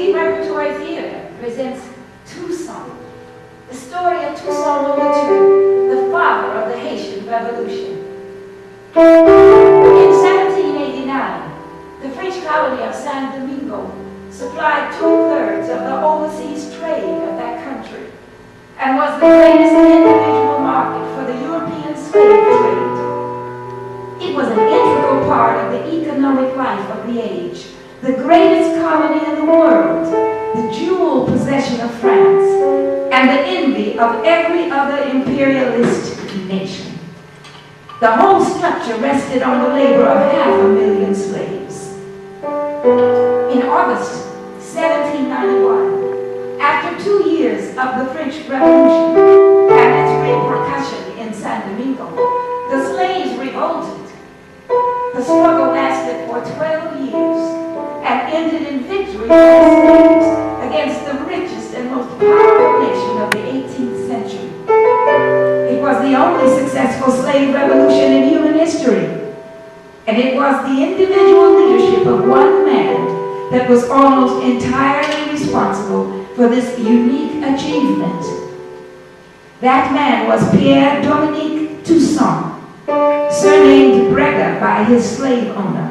Tuskegee Repertory Theater presents Toussaint, the story of Toussaint, the father of the Haitian Revolution. In 1789, the French colony of San Domingo supplied 2/3 of the overseas trade of that country and was the greatest individual market for the European slave trade. It was an integral part of the economic life of the age, the greatest colony in the world, the jewel possession of France, and the envy of every other imperialist nation. The whole structure rested on the labor of 500,000 slaves. In August 1791, after 2 years of the French Revolution and its repercussion in San Domingo, the slaves revolted. The struggle lasted for 12 years and ended in victory for the slaves against the richest and most powerful nation of the 18th century. It was the only successful slave revolution in human history, and it was the individual leadership of one man that was almost entirely responsible for this unique achievement. That man was Pierre Dominique Toussaint, surnamed Brega by his slave owner,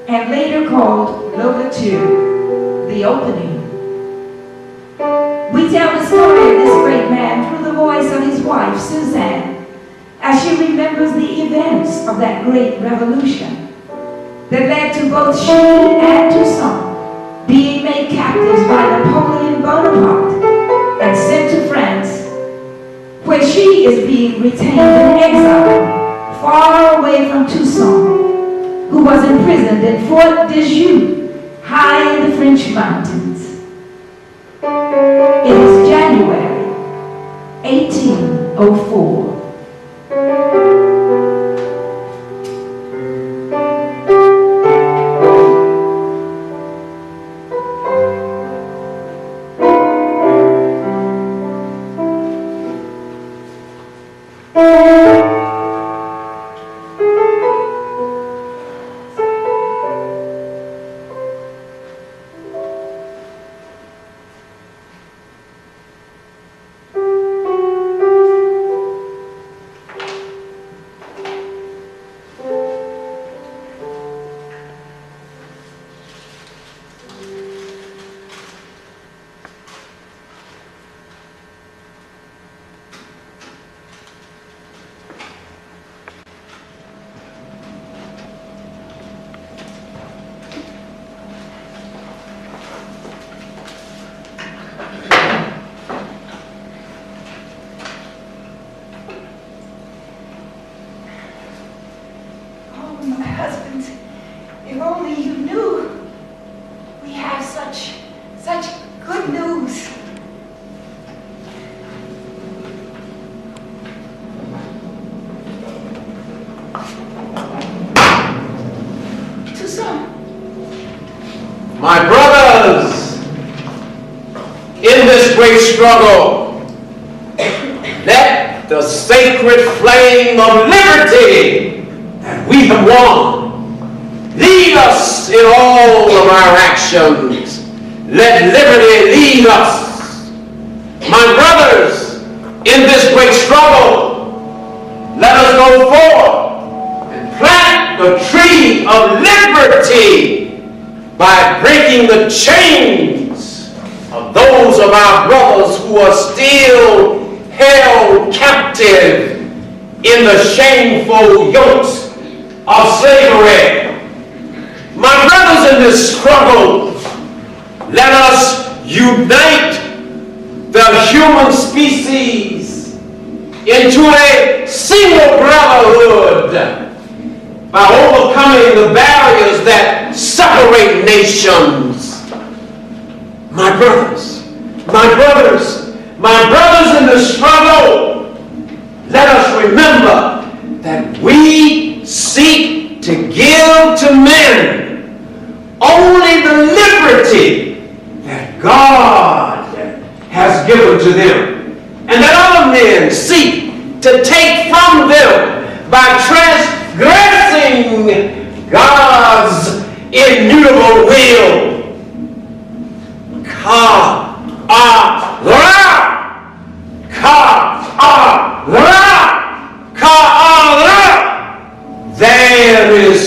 and later called L'Ouverture, the opening. We tell the story of this great man through the voice of his wife, Suzanne, as she remembers the events of that great revolution that led to both she and Toussaint being made captives by Napoleon Bonaparte and sent to France, where she is being retained in exile, far away from Toussaint, who was imprisoned in Fort de Joux, high in the French mountains. It is January 1804. If only you knew. We have such good news. Toussaint. My brothers, in this great struggle, let the sacred flame of liberty that we have won lead us in all of our actions. Let liberty lead us. My brothers, in this great struggle, let us go forth and plant the tree of liberty by breaking the chains of those of our brothers who are still held captive in the shameful yokes of slavery. My brothers, in this struggle, let us unite the human species into a single brotherhood by overcoming the barriers that separate nations. My brothers, in the struggle, let us remember that we seek to give to men only the liberty that God has given to them, and that other men seek to take from them by transgressing God's immutable will.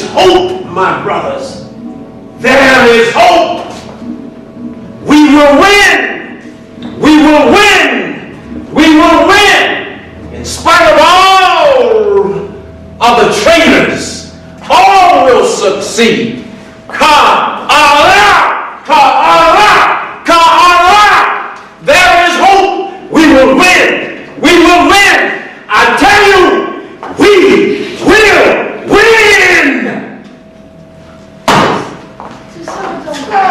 is hope, my brothers. There is hope. We will win. We will win. We will win. In spite of all of the traitors, all will succeed. Ka Allah! Ka Allah! Ka Allah! There is hope. We will win. We will win. I tell you, we will win! Toussaint, don't go.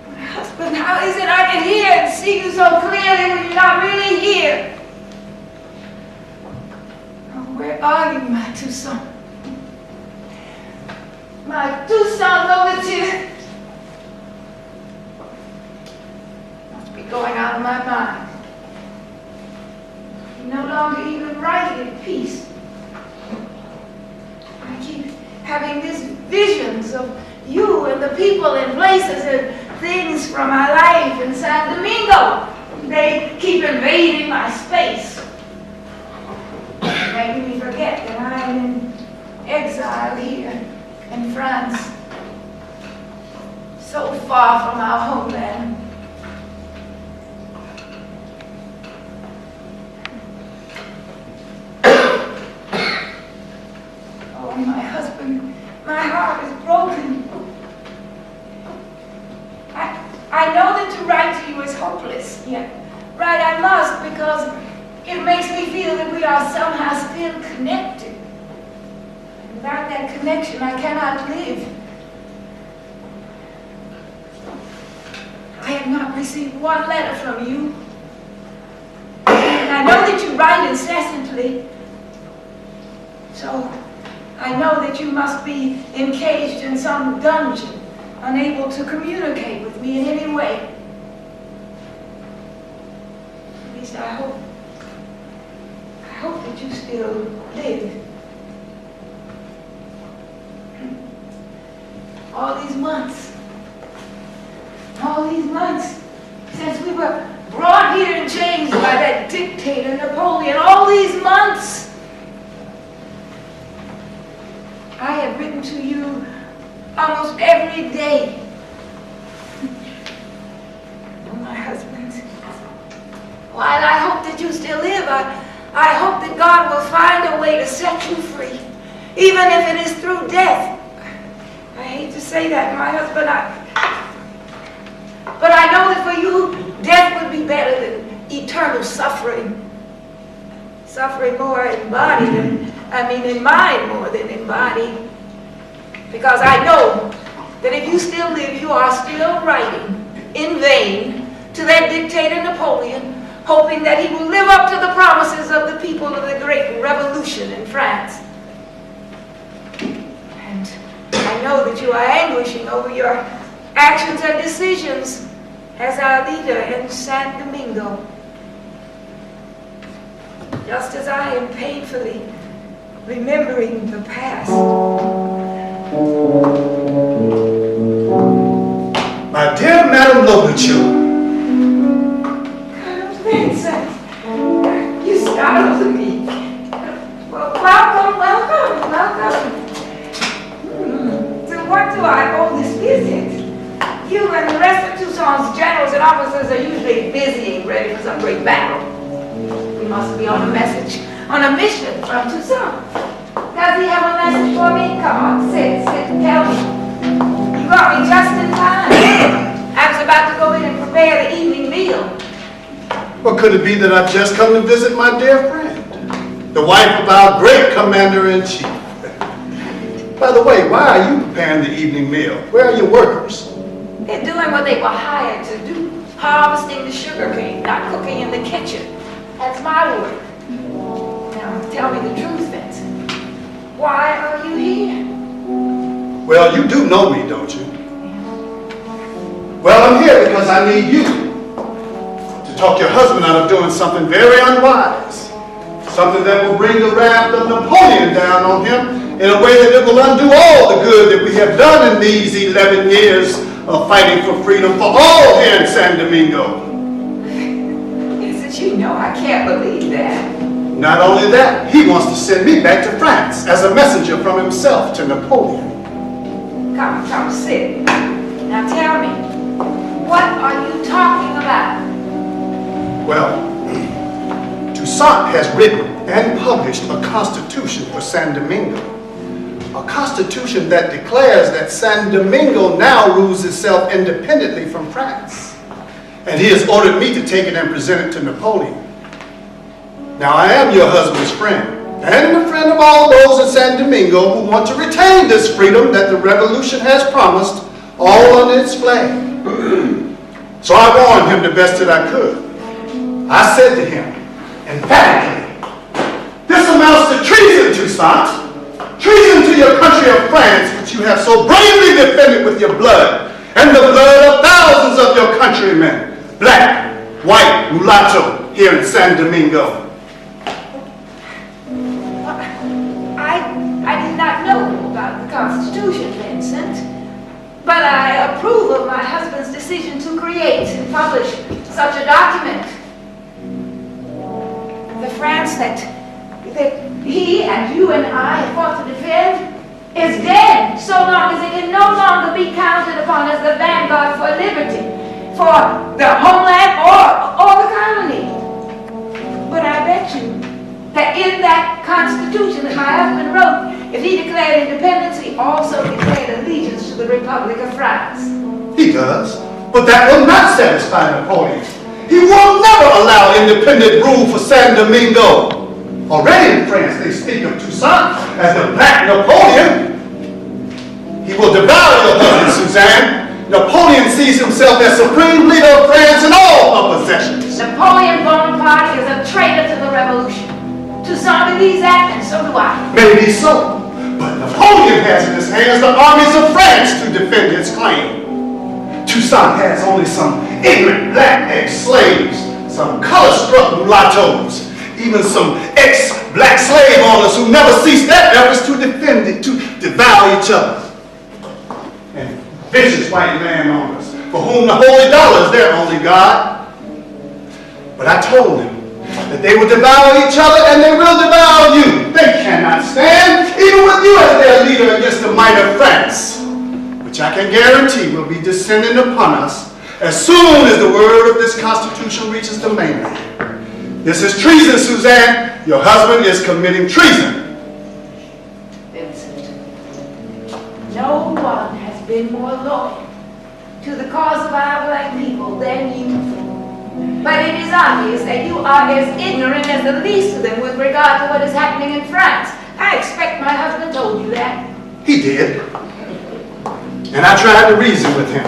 My husband, how is it I can hear and see you so clearly when you're not really here? Oh, where are you, my Toussaint? My Toussaint Louverture. Must be going out of my mind. No longer even writing in peace. I keep having these visions of you and the people and places and things from my life in San Domingo. They keep invading my space, making me forget that I'm in exile here in France, so far from our homeland. Oh, my husband, my heart is broken. I know that to write to you is hopeless, yet write I must, because it makes me feel that we are somehow still connected. Without that connection, I cannot live. I have not received one letter from you. And I know that you write incessantly. So I know that you must be encaged in some dungeon, unable to communicate with me in any way. At least I hope that you still live. All these months since we were brought here in chains by that dictator Napoleon, all these months, I have written to you almost every day. Oh, my husband, while I hope that you still live, I hope that God will find a way to set you free, even if it is through death. I hate to say that, my husband, but I know that for you, death would be better than eternal suffering. Suffering more in body than, in mind more than in body. Because I know that if you still live, you are still writing in vain to that dictator Napoleon, hoping that he will live up to the promises of the people of the Great Revolution in France. And I know that you are anguishing over your actions and decisions as our leader in San Domingo. Just as I am painfully remembering the past. My dear Madame Louverture. Colonel Vincent, you startled me. Well, welcome. To what do I owe this visit? You and the rest of Toussaint's generals and officers are usually busy and ready for some great battle. We must be on a mission from Toussaint. Does he have a message for me? Come on, sit, tell me. You got me just in time. I was about to go in and prepare the evening meal. Well, could it be that I've just come to visit my dear friend, the wife of our great commander-in-chief? By the way, why are you preparing the evening meal? Where are your workers? They're doing what they were hired to do, harvesting the sugar cane, not cooking in the kitchen. That's my work. Now, tell me the truth, Vincent. Why are you here? Well, you do know me, don't you? Well, I'm here because I need you to talk your husband out of doing something very unwise. Something that will bring the wrath of Napoleon down on him in a way that it will undo all the good that we have done in these 11 years of fighting for freedom for all here in San Domingo. Yes, you know I can't believe that. Not only that, he wants to send me back to France as a messenger from himself to Napoleon. Come, sit. Now tell me, what are you talking about? Well, Toussaint has written and published a constitution for San Domingo. A constitution that declares that San Domingo now rules itself independently from France. And he has ordered me to take it and present it to Napoleon. Now, I am your husband's friend, and the friend of all those in San Domingo who want to retain this freedom that the revolution has promised, all under its flag. So I warned him the best that I could. I said to him, emphatically, this amounts to treason, Toussaint. Treason to your country of France, which you have so bravely defended with your blood, and the blood of thousands of your countrymen, black, white, mulatto, here in San Domingo. I did not know about the Constitution, Vincent, but I approve of my husband's decision to create and publish such a document. The France that he and you and I have fought to defend is dead, so long as it can no longer be counted upon as the vanguard for liberty, for the homeland or the colony. But I bet you that in that Constitution that my husband wrote, if he declared independence, he also declared allegiance to the Republic of France. He does, but that will not satisfy Napoleon. He will never allow independent rule for San Domingo. Already in France, they speak of Toussaint as the Black Napoleon. He will devour your husband, Suzanne. Napoleon sees himself as supreme leader of France and all her possessions. Napoleon Bonaparte is a traitor to the revolution. Toussaint believes that, and so do I. Maybe so, but Napoleon has in his hands the armies of France to defend his claim. Toussaint has only some ignorant black ex-slaves, some color-struck mulattoes, even some ex-black slave owners who never cease their efforts to defend it, to devour each other. And vicious white landowners, for whom the holy dollar is their only God. But I told them that they will devour each other and they will devour you. They cannot stand, even with you as their leader, against the might of France, which I can guarantee will be descending upon us as soon as the word of this Constitution reaches the mainland. This is treason, Suzanne. Your husband is committing treason. Vincent, no one has been more loyal to the cause of our black people than you. But it is obvious that you are as ignorant as the least of them with regard to what is happening in France. I expect my husband told you that. He did. And I tried to reason with him.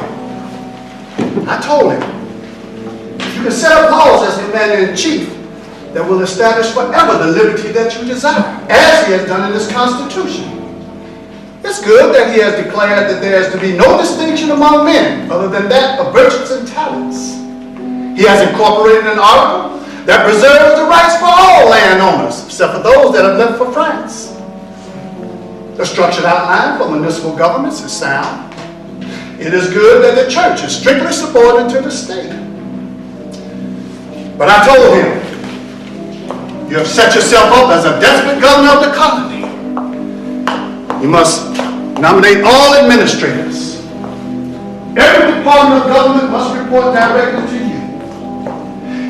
I told him, you can set up laws as commander-in-chief that will establish forever the liberty that you desire, as he has done in this Constitution. It's good that he has declared that there is to be no distinction among men other than that of virtues and talents. He has incorporated an article that preserves the rights for all landowners, except for those that have left for France. The structured outline for municipal governments is sound. It is good that the church is strictly subordinate to the state. But I told him, you have set yourself up as a desperate governor of the colony. You must nominate all administrators. Every department of government must report directly to you.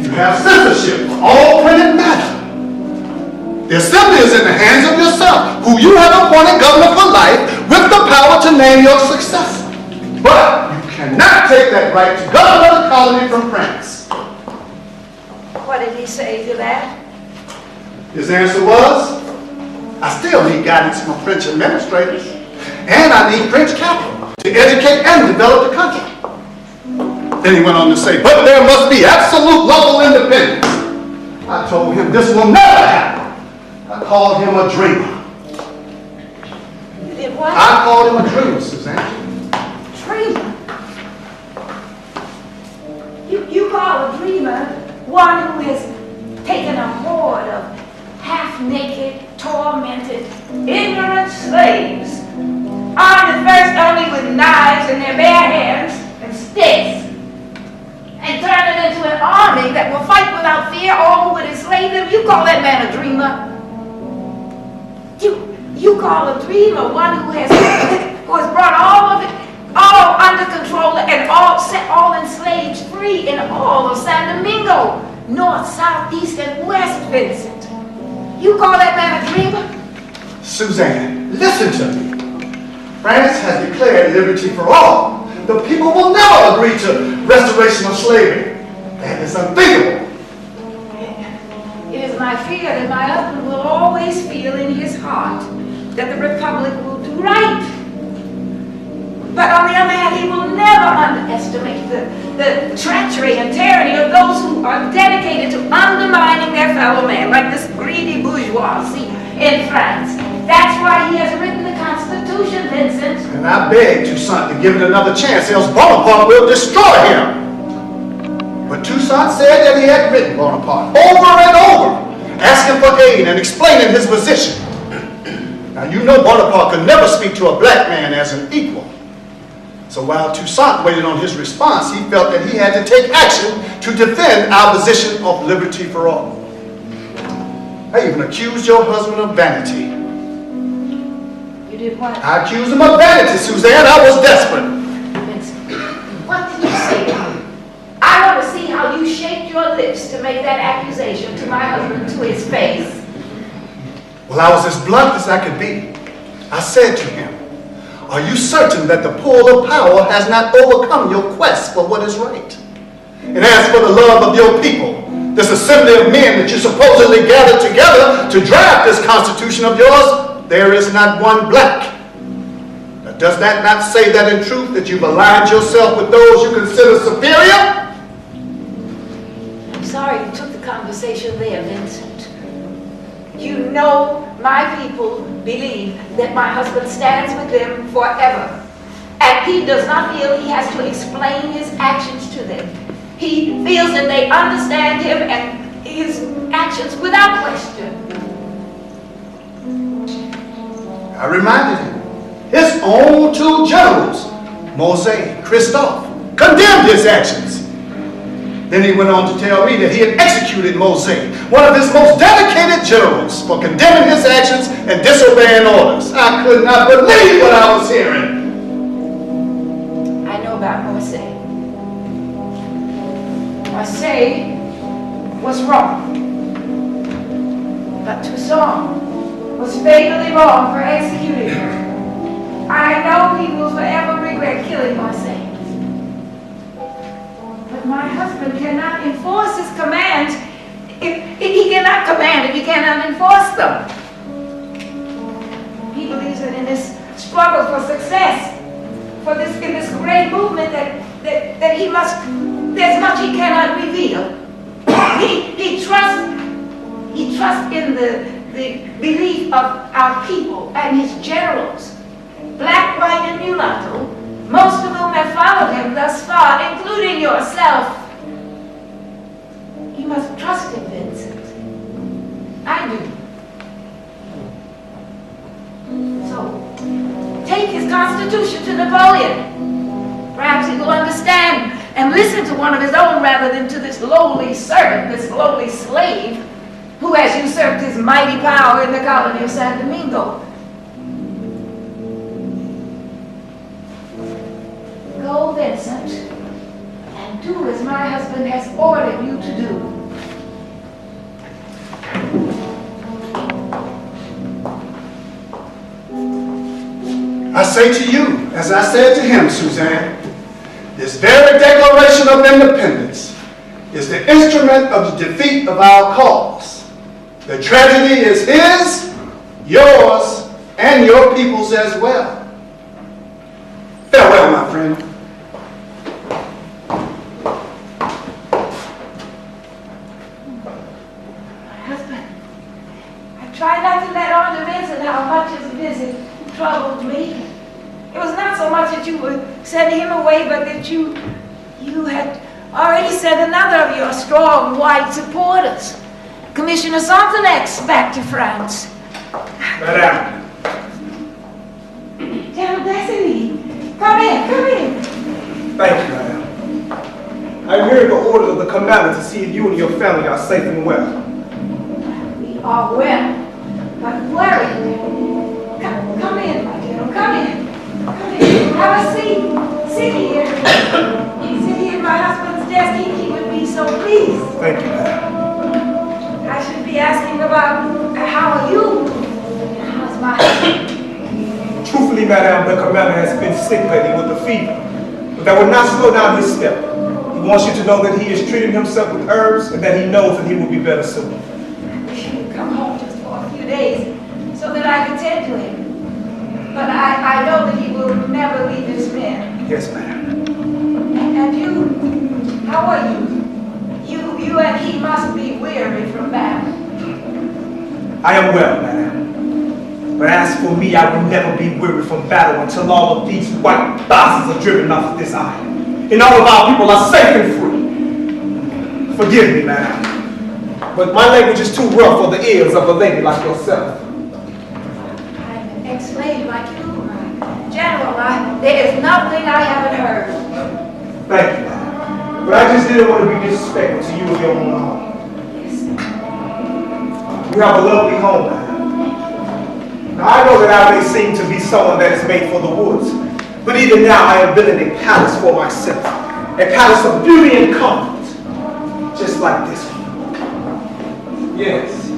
You have censorship for all printed matter. The assembly is in the hands of yourself, who you have appointed governor for life with the power to name your successor. But you cannot take that right to govern the colony from France. What did he say to that? His answer was, I still need guidance from French administrators, and I need French capital to educate and develop the country. Then he went on to say, but there must be absolute local independence. I told him this will never happen. I called him a dreamer. You did what? I called him a dreamer, Suzanne. Dreamer? You call a dreamer one who has taken a horde of half-naked, tormented, ignorant slaves, armed at first only with knives in their bare hands and sticks, and turn it into an army that will fight without fear all who would enslave them? You call that man a dreamer? call a dreamer one who has brought all of it, all under control and all set all enslaved free in all of San Domingo, north, south, east, and west, Vincent. You call that man a dreamer? Suzanne, listen to me. France has declared liberty for all. The people will never agree to restoration of slavery. That is unthinkable. It is my fear that my husband will always feel in his heart that the Republic will do right. But on the other hand, he will never underestimate the treachery and tyranny of those who are dedicated to undermining their fellow man, like this greedy bourgeoisie in France. That's why he has written the Constitution, Vincent. And I beg Toussaint to give it another chance, else Bonaparte will destroy him. But Toussaint said that he had written Bonaparte over and over, asking for aid and explaining his position. Now you know Bonaparte could never speak to a black man as an equal. So while Toussaint waited on his response, he felt that he had to take action to defend our position of liberty for all. I even accused your husband of vanity. You did what? I accused him of vanity, Suzanne. I was desperate. Vincent, what did you say to him? I want to see how you shaped your lips to make that accusation to my husband to his face. Well, I was as blunt as I could be. I said to him, are you certain that the pull of power has not overcome your quest for what is right? And as for the love of your people, this assembly of men that you supposedly gathered together to draft this constitution of yours, there is not one black. Now, does that not say that in truth that you've aligned yourself with those you consider superior? I'm sorry you took the conversation there, Vincent. You know my people believe that my husband stands with them forever. And he does not feel he has to explain his actions to them. He feels that they understand him and his actions without question. I reminded him. His own two generals, Mosé, Christophe, condemned his actions. Then he went on to tell me that he had executed Mosé, one of his most dedicated generals, for condemning his actions and disobeying orders. I could not believe what I was hearing. I know about Mosé. Mosé was wrong. But Toussaint was fatally wrong for executing her. I know he will forever regret killing Mosé. But my husband cannot enforce his commands. He cannot command if he cannot enforce them. He believes that in this struggle for success, in this great movement, that he must, there's much he cannot reveal. He trusts in the belief of our people and his generals, black, white, and mulatto, most of whom have followed him thus far, including yourself. You must trust him, Vincent. I do. So, take his constitution to Napoleon. Perhaps he will understand and listen to one of his own rather than to this lowly servant, this lowly slave, who has usurped his mighty power in the colony of San Domingo. Go, Vincent, and do as my husband has ordered you to do. I say to you, as I said to him, Suzanne, this very Declaration of Independence is the instrument of the defeat of our cause. The tragedy is his, yours, and your people's as well. Farewell, my friend. Try not to let on to Vincent how much his visit troubled me. It was not so much that you were sending him away, but that you had already sent another of your strong white supporters, Commissioner Sonthonex, back to France. Madame. General Destiny, come in. Thank you, madame. I'm here at the orders of the commander to see if you and your family are safe and well. We are well, but worried. Sit here. Sit here at my husband's desk. He would be so pleased. Thank you, madam. I should be asking about how are you? How's my husband? Truthfully, madam, the commander has been sick lately with the fever. But that will not slow down his step. He wants you to know that he is treating himself with herbs and that he knows that he will be better soon. I wish he would come home just for a few days so that I could tend to him. But I know that he will never leave his men. Yes, madam. And you, how are you? You and he must be weary from battle. I am well, madam. But as for me, I will never be weary from battle until all of these white bastards are driven off this island. And all of our people are safe and free. Forgive me, madam. But my language is too rough for the ears of a lady like yourself. I'm an ex-slave like you, General. There is nothing I haven't heard. Thank you, madam. But I just didn't want to be disrespectful to you and your own home. Yes. You have a lovely home, madam. Now, I know that I may seem to be someone that is made for the woods, but even now I am building a palace for myself. A palace of beauty and comfort, just like this one. Yes,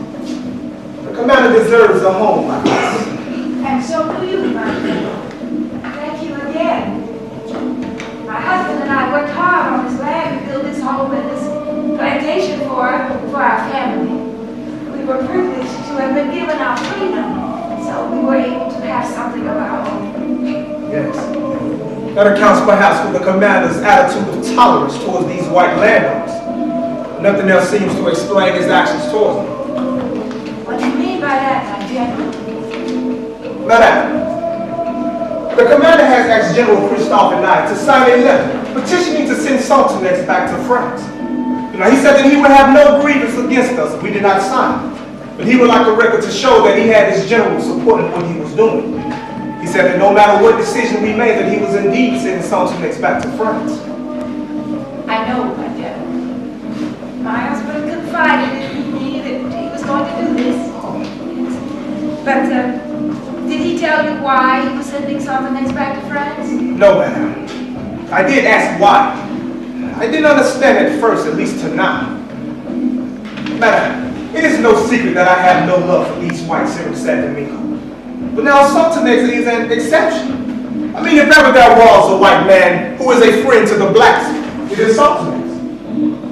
the commander deserves a home like this. And so do you, my friend. Thank you again. My husband and I worked hard on this land to build this home and this plantation for our family. We were privileged to have been given our freedom, so we were able to have something of our own. Yes. That accounts perhaps for the commander's attitude of tolerance towards these white landowners. Nothing else seems to explain his actions towards them. What do you mean by that, my general? Madam, the commander has asked General Christophe and I to sign a letter petitioning to send Toussaint back to France. Now, he said that he would have no grievance against us if we did not sign. But he would like a record to show that he had his general supporting what he was doing. He said that no matter what decision we made, that he was indeed sending Toussaint back to France. I know, my general. My husband confided in me that he was going to do this. But did he tell you why he was sending Toussaint back to France? No, madam. I did ask why. I didn't understand at first, at least to now. Madam, it is no secret that I have no love for these whites here in San Domingo. But now Toussaint is an exception. I mean, if ever there was a white man who is a friend to the blacks, it is Toussaint.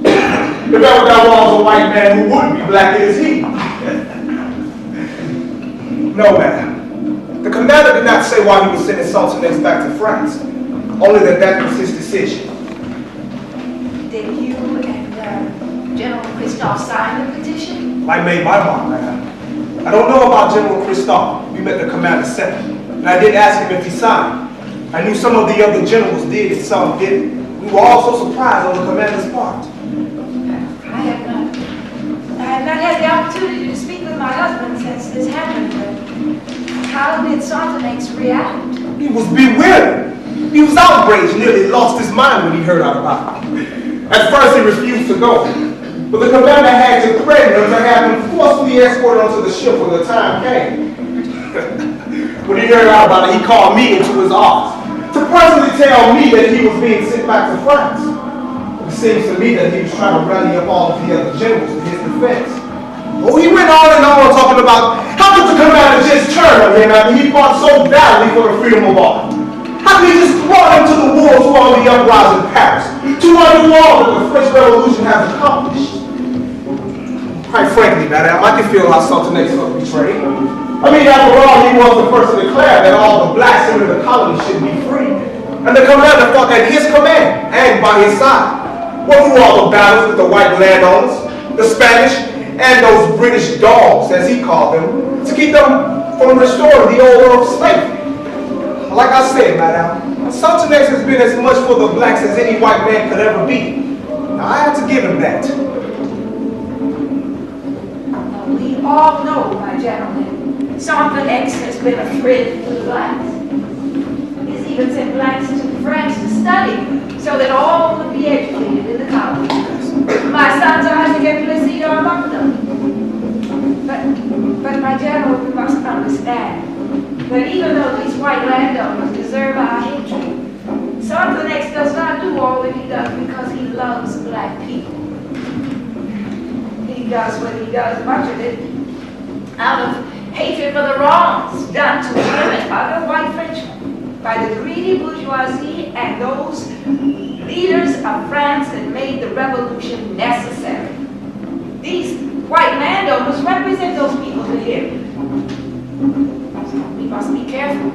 If ever there was a white man who wouldn't be black, it is he. No, madam. The commander did not say why he was sending Toussaint back to France. Only that was his decision. Did you and General Christophe sign the petition? I made my mark, madam. I don't know about General Christophe. We met the commander second, and I did ask him if he signed. I knew some of the other generals did and some didn't. We were all so surprised on the commander's part. I have not had the opportunity to speak with my husband since this happened. How did Toussaint react? He was bewildered. He was outraged, nearly lost his mind when he heard out about it. At first, he refused to go, but the commander had to threaten him to have him forcefully escorted onto the ship when the time came. When he heard out about it, he called me into his office to personally tell me that he was being sent back to France. It seems to me that he was trying to rally up all of the other generals in his defense. Oh, he went on and on talking about how could the commander just turn on him after he fought so badly for the freedom of all. How could he just throw him to the wolves for all the uprising in Paris, to undo all that the French Revolution has accomplished? Quite frankly, madam, I can feel how Toussaint felt betrayed. I mean, after all, he was the first to declare that all the blacks in the colonies should be free. And the commander fought at his command and by his side. Went through all the battles with the white landowners, the Spanish, and those British dogs, as he called them, to keep them from restoring the old world slavery. Like I said, madam, Toussaint has been as much for the blacks as any white man could ever be. Now, I have to give him that. We all know, my gentlemen, Toussaint has been a friend to the blacks. He's even sent blacks to France to study, so that all would be educated in the colonies. My sons Isaac and Felicity are among them. But my general, we must understand that even though these white landowners deserve our hatred, Toussaint Toussaint does not do all that he does because he loves black people. He does what he does, much of it, out of hatred for the wrongs done to him and other white Frenchmen by the greedy bourgeoisie and those leaders of France that made the revolution necessary. These white landowners represent those people to him. So we must be careful.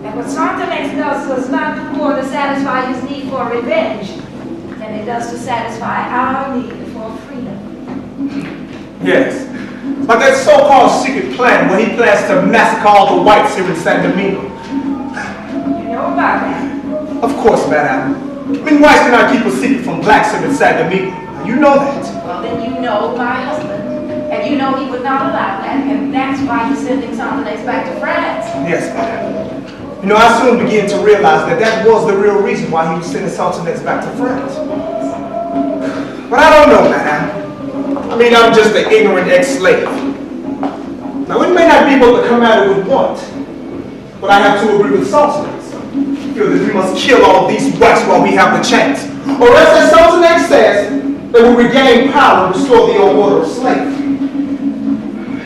And what Toussaint does not do more to satisfy his need for revenge than it does to satisfy our need for freedom. Yes. But that so-called secret plan where he plans to massacre all the whites here in San Domingo. You know about that? Of course, madam. I mean, whites cannot keep a secret from blacks here in San Domingo. You know that. Well, then you know my husband. And you know he would not allow that, and that's why he's sending Toussaint back to France. Yes, madam. You know, I soon began to realize that that was the real reason why he was sending Toussaint back to France. But I don't know, madam. I mean, I'm just an ignorant ex-slave. Now, it may not be what the commander would want, but I have to agree with Toussaint. Feel that we must kill all these whites while we have the chance. Or as Toussaint says, they will regain power and restore the old order of slavery.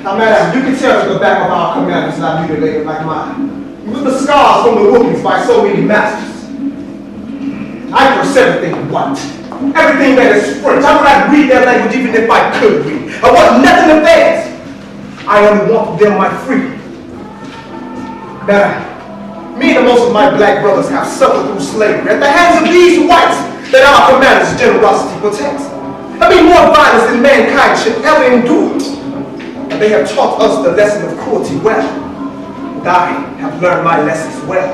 Now, madam, you can tell that the back of our command is not mutilated like mine, with the scars from the whoopings by so many masters. I curse everything white, everything that is French. I would not read their language even if I could read. I want nothing of theirs. I only want them my freedom. Madam, me and most of my black brothers have suffered through slavery at the hands of these whites that our commander's generosity protects. I mean, more violence than mankind should ever endure. And they have taught us the lesson of cruelty well. And I have learned my lessons well.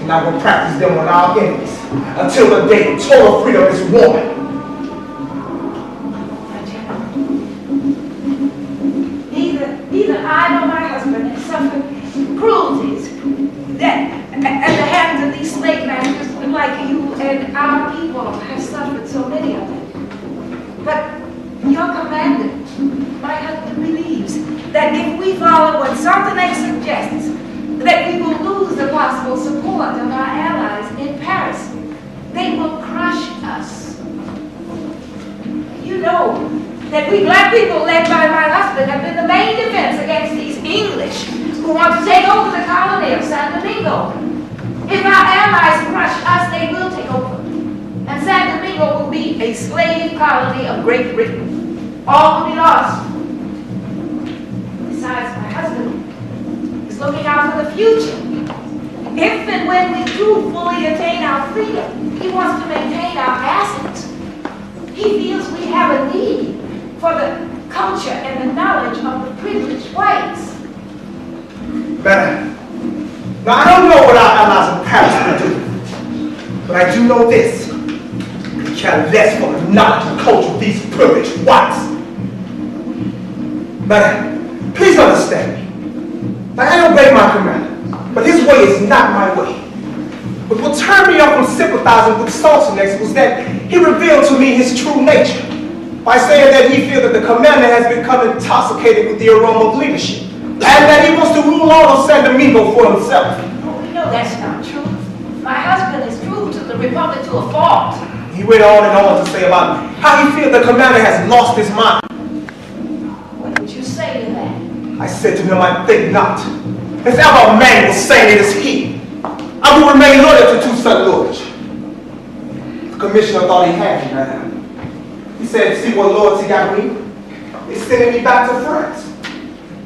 And I will practice them on our enemies until the day total freedom is won. Neither I nor my husband have suffered cruelties that at the hands of these slave masters like you and our people have suffered so many of them. But your commander, my husband, believes that if we follow what Toussaint suggests, that we will lose the possible support of our allies in Paris. They will crush us. You know that we black people led by my husband have been the main defense against these English who want to take over the colony of San Domingo. If our allies crush us, they will take over. And San Domingo will be a slave colony of Great Britain. All will be lost. Besides, my husband is looking out for the future. If and when we do fully attain our freedom, he wants to maintain our assets. He feels we have a need for the culture and the knowledge of the privileged whites. Madam, now I don't know what our allies in Paris will do, but I do know this. We care less for the knowledge and culture of these privileged whites. Madam, please understand me. Now, I obey my commander, but his way is not my way. But what turned me off from sympathizing with Toussaint was that he revealed to me his true nature by saying that he feels that the commander has become intoxicated with the aroma of leadership and that he wants to rule all of San Domingo for himself. Oh, we know that's not true. My husband is true to the Republic to a fault. He went on and on to say about how he feels the commander has lost his mind. What did you say to that? I said to him, I think not. If ever a man was saying it is he. I will remain loyal to Toussaint. The commissioner thought he had me, madam. He said, see what loyalty got me? It's sending me back to France.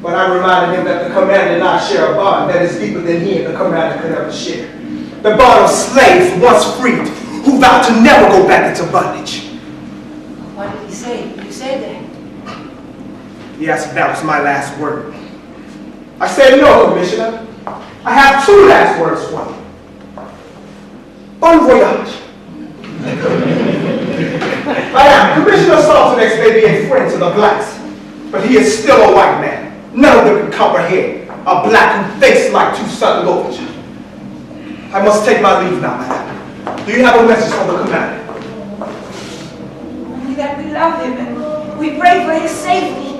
But I reminded him that the commander and I share a bond that is deeper than he and the commander could ever share. The bond of slaves once freed, who vowed to never go back into bondage. What did he say? You said that. Yes, that was my last word. I said, no, Commissioner. I have two last words for you. Bon voyage. Commissioner Toussaint may be a friend to the blacks, but he is still a white man. None of them can comprehend a black who thinks like Toussaint. I must take my leave now, madam. Do you have a message from the commander? Only that we love him and we pray for his safety.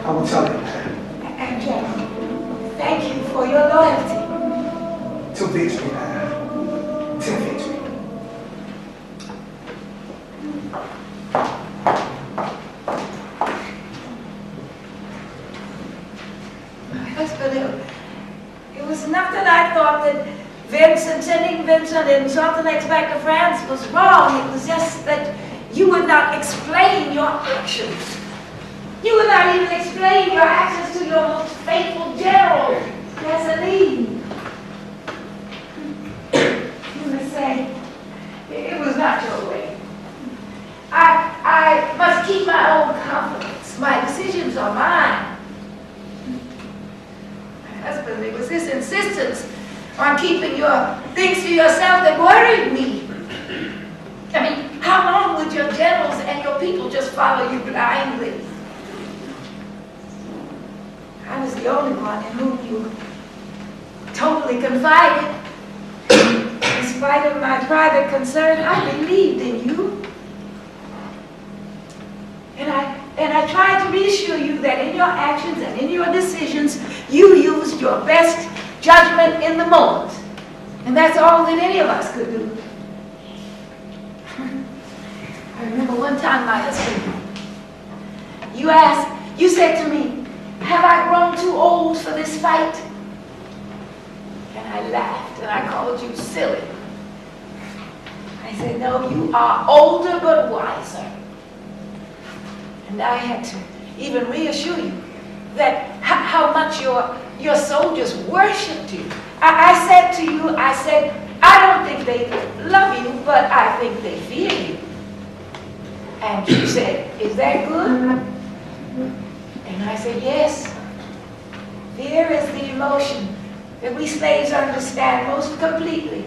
I will tell him, madam. And thank you for your loyalty. To victory, madam. husband, it was not that I thought that sending Vincent and Toussaint back to France was wrong. It was just that you would not explain your actions. You would not even explain your actions to your most faithful general, Gasoline. You must say, it was not your way. I must keep my own confidence. My decisions are mine. My husband, it was this insistence on keeping your things to yourself that worried me. I mean, how long would your generals and your people just follow you blindly? I was the only one in whom you totally confided. In spite of my private concern, I believed in you. And I tried to reassure you that in your actions and in your decisions, you used your best judgment in the moment. And that's all that any of us could do. I remember one time, my husband, you said to me, have I grown too old for this fight? And I laughed and I called you silly. I said, no, you are older but wiser. And I had to even reassure you that how much your soldiers worshipped you. I said to you, I don't think they love you, but I think they fear you. And you said, is that good? And I said, yes. Fear is the emotion that we slaves understand most completely.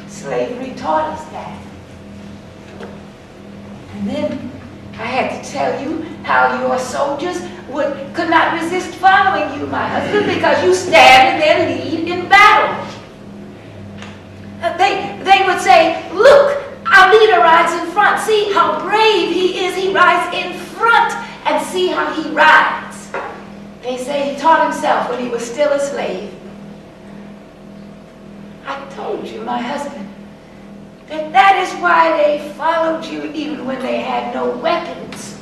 Slavery taught us that. And then I had to tell you how your soldiers could not resist following you, my husband, because you stand in their lead in battle. They would say, look, our leader rides in front. See how brave he is. He rides in front, and see how he rides. They say he taught himself when he was still a slave. I told you, my husband, that is why they followed you even when they had no weapons.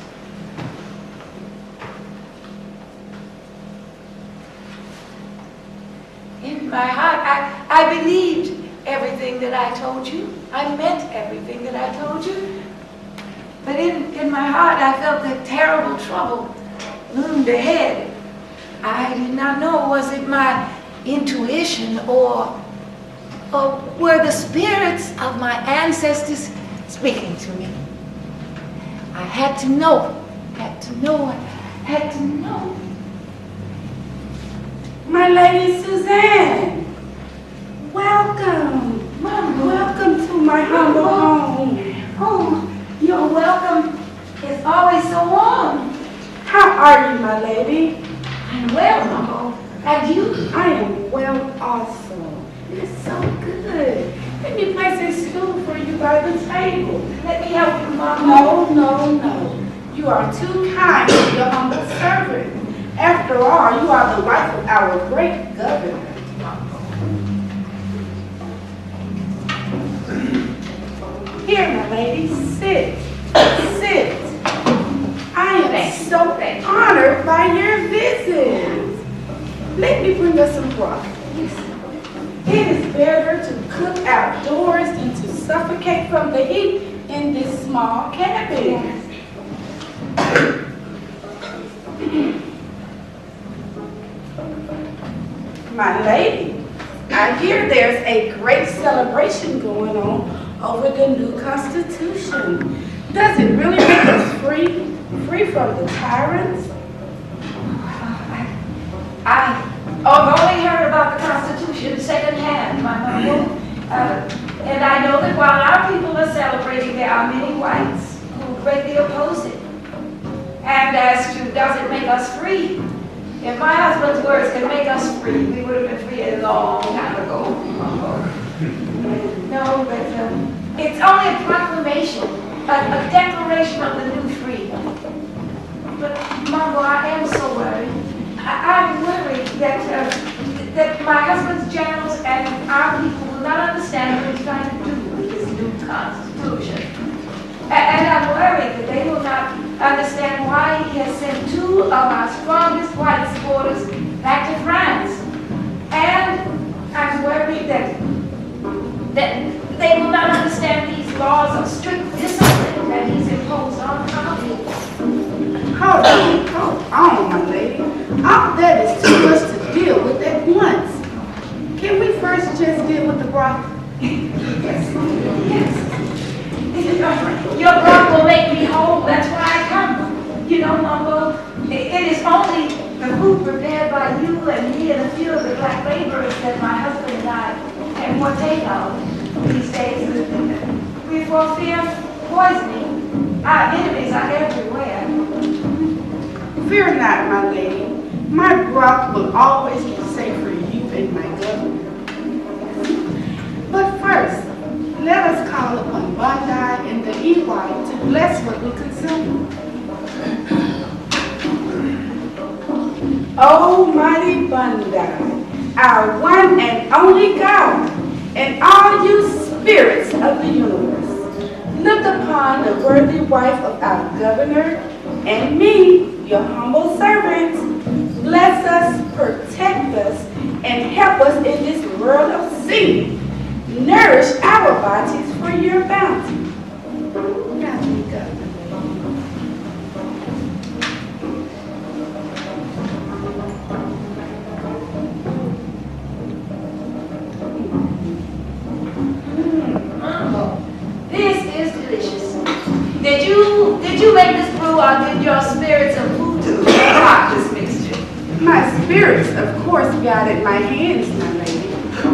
In my heart, I believed everything that I told you. I meant everything that I told you. But in my heart, I felt that terrible trouble loomed ahead. I did not know, was it my intuition or were the spirits of my ancestors speaking to me? I had to know, had to know. My lady Suzanne, welcome. Mama, Welcome to my humble home. Oh, your welcome is always so warm. How are you, my lady? I'm well, Mama. And you? I am well also. It's so good. Let me place a stool for you by the table. Let me help you, Mama. No. You are too kind to your humble servant. After all, you are the wife of our great governor. Here, my lady, sit. I am so honored by your visit. Let me bring us some broth. It is better to cook outdoors than to suffocate from the heat in this small cabin. My lady, I hear there's a great celebration going on over the new Constitution. Does it really make us free from the tyrants? I've only heard about the Constitution secondhand, my mother. And I know that while our people are celebrating, there are many whites who greatly oppose it. And as to does it make us free? If my husband's words can make us free, we would have been free a long time ago. No, but it's only a proclamation, a declaration of the new freedom. But, Mama, I am so worried. I'm worried that my husband's generals and our people will not understand what he's trying to do with this new Constitution. And I'm worried that they will not understand why he has sent 2 of our strongest white supporters back to France. And I'm worried that they will not understand these laws of strict discipline that he's imposed on our people. Hold on, my lady. All that is too much to deal with at once. Can we first just deal with the broth? Yes. Your broth will make me whole. That's why I come. You know, Mumbo, it is only the food prepared by you and me and a few of the black laborers that my husband and I can partake of these days. We for fear poisoning. Our enemies are everywhere. Fear not, my lady. My broth will always be safe for you and my governor. But first, let us call upon Bondi and the Ewai to bless what we consume. Almighty Bondi, our one and only God, and all you spirits of the universe, look upon the worthy wife of our governor and me, your humble servants. Bless us, protect us, and help us in this world of sin. Nourish our bodies for your bounty. God be God. This is delicious. Did you make this brew or did your spirits of voodoo rock this mixture? My spirits, of course, guided my hands, my lady,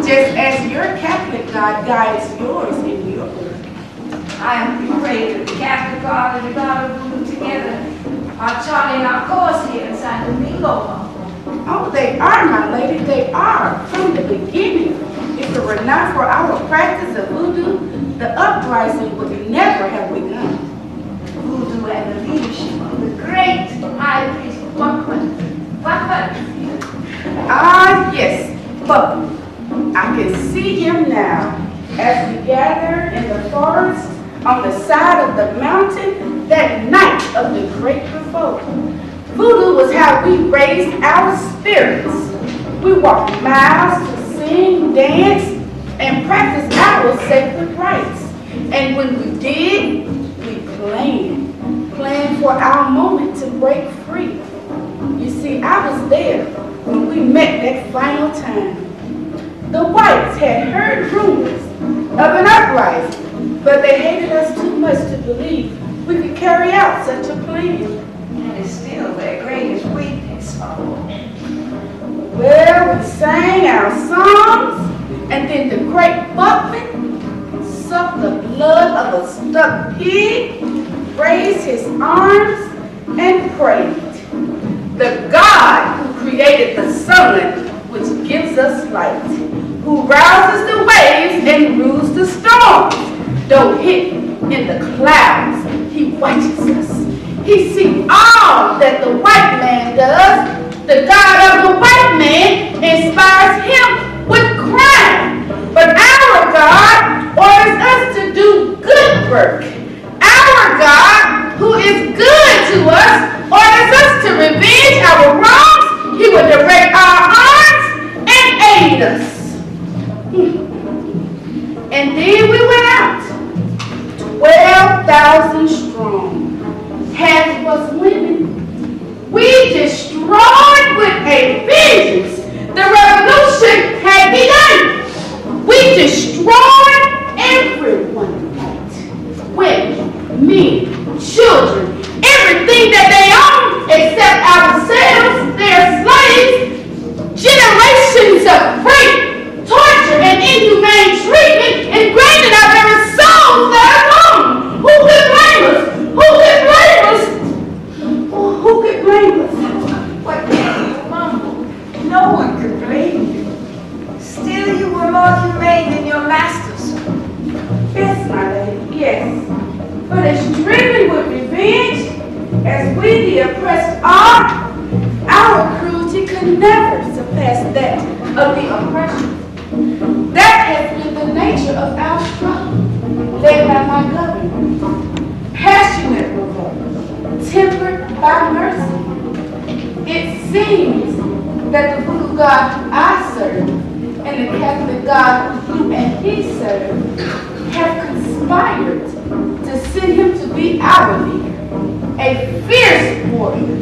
just as your Catholic God guides yours in your work. I am afraid that the Catholic God and the God of voodoo together are charting our course here in San Domingo. Oh, they are, my lady, they are, from the beginning. If it were not for our practice of voodoo, the uprising would never have begun. Voodoo and the leadership of the great high priest Buckman. Ah, yes, but I can see him now as we gather in the forest on the side of the mountain that night of the great revolt. Voodoo was how we raised our spirits. We walked miles to sing, dance, and practice our sacred rites. And when we did, we planned for our moment to break free. You see, I was there when we met that final time. The whites had heard rumors of an uprising, but they hated us too much to believe we could carry out such a plan. And it's still their greatest weakness, Well, we sang our songs, and then the great Buckman sucked the blood of a stuck pig, raised his arms, and prayed. The God who created the sun, which gives us light, who rouses the waves and rules the storms, though hidden in the clouds, he watches us. He sees all that the white man does. The God of the white man inspires him with crime. But our God orders us to do good work. Our God, who is good to us, orders us to revenge our wrongs. He will direct our arms and aid us. And then we went out, 12,000 strong. Half was women. We destroyed with a vengeance. The revolution had begun. We destroyed everyone. Women, men, children, everything that they own except ourselves, their slaves. Generations of rape, torture, and inhumane treatment ingrained in our very souls that are alone. Who could blame us? Who could blame us? Who could blame us? What can you mumble? No one could blame you. Still, you were more humane than your masters. Yes, my lady, yes. But extremely with revenge, as we the oppressed are, our cruelty could never surpass that of the oppression. That has been the nature of our struggle, led by my governor. Passionate revolt, tempered by mercy. It seems that the voodoo God I serve and the Catholic God you and he serve have conspired to send him to be our leader, a fierce warrior,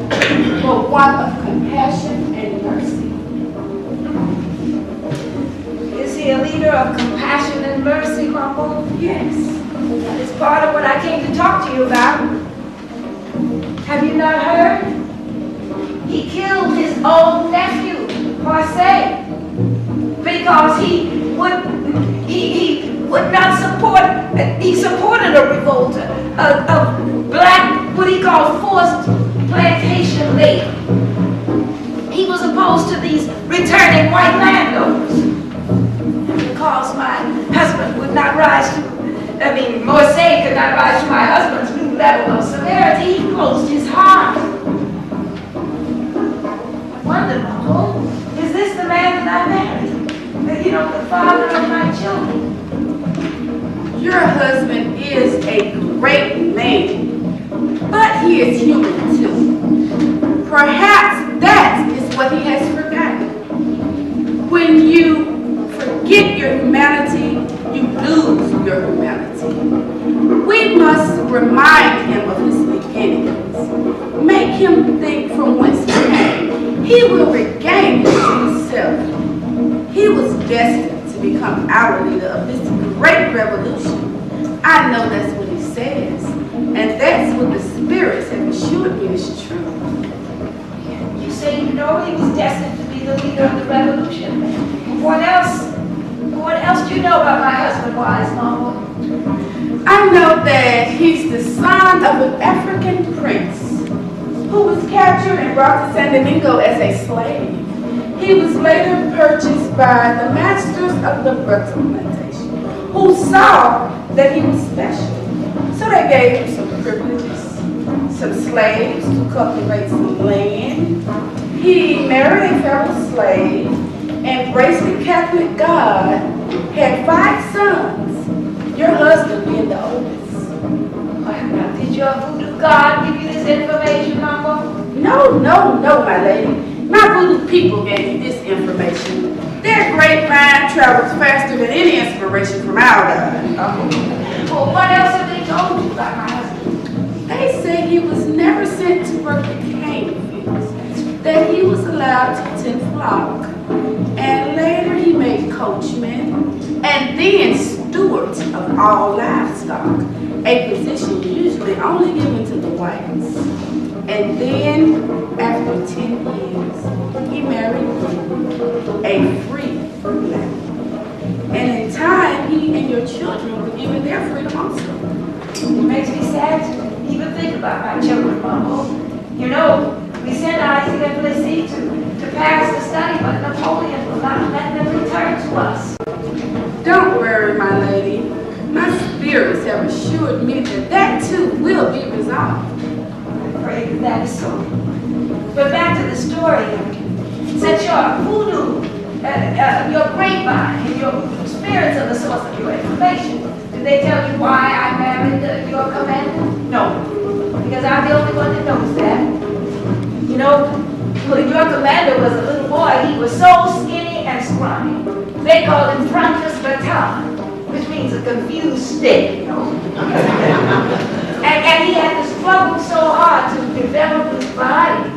but one of compassion and mercy. Is he a leader of compassion and mercy, Mumble? Yes. That is part of what I came to talk to you about. Have you not heard? He killed his own nephew, Toussaint, because he would not support, he supported a revolt of black, what he called forced plantation labor. He was opposed to these returning white landowners. Because my husband would not rise to, Toussaint could not rise to my husband's new level of severity, he closed his heart. I wonder, Mumble, is this the man that I married? The father of my children? Your husband is a great man, but he is human too. Perhaps that is what he has forgotten. When you forget your humanity, you lose your humanity. We must remind him of his beginnings. Make him think from whence he came. He will regain his true self. He was destined to become our leader of this great revolution. I know that's what he says, and that's what the spirits have assured me is true. You say you know he was destined to be the leader of the revolution. What else do you know about my husband, wise Mumble? I know that he's the son of an African prince who was captured and brought to San Domingo as a slave. He was later purchased by the masters of the Repertory plantation, who saw that he was special. So they gave him some privileges, some slaves to cultivate some land. He married a fellow slave, embraced the Catholic God, had 5 sons, your husband being the oldest. Now, did your voodoo God give you this information, Mumble? No, my lady. My voodoo people gave me this information. Their great mind travels faster than any inspiration from our God. Well, what else have they told you about my husband? They say he was never sent to work the cane fields, that he was allowed to tend flock, and later he made coachman, and then steward of all livestock, a position usually only given to the whites. And then, after 10 years, he married a free black. And in time, he and your children were given their freedom also. It makes me sad to even think about my children, Mumble. We sent Isaac and Blissey to Paris to study, but Napoleon will not let them return to us. Don't worry, my lady. My spirits have assured me that too will be resolved. I'm afraid that is so. But back to the story. Since your voodoo, your grapevine, and your spirits are the source of your information, did they tell you why I married your commander? No, because I'm the only one that knows that. When your commander was a little boy, he was so skinny and scrawny. They called him Frontus Baton, which means a confused stick, And he had to struggle so hard to develop his body.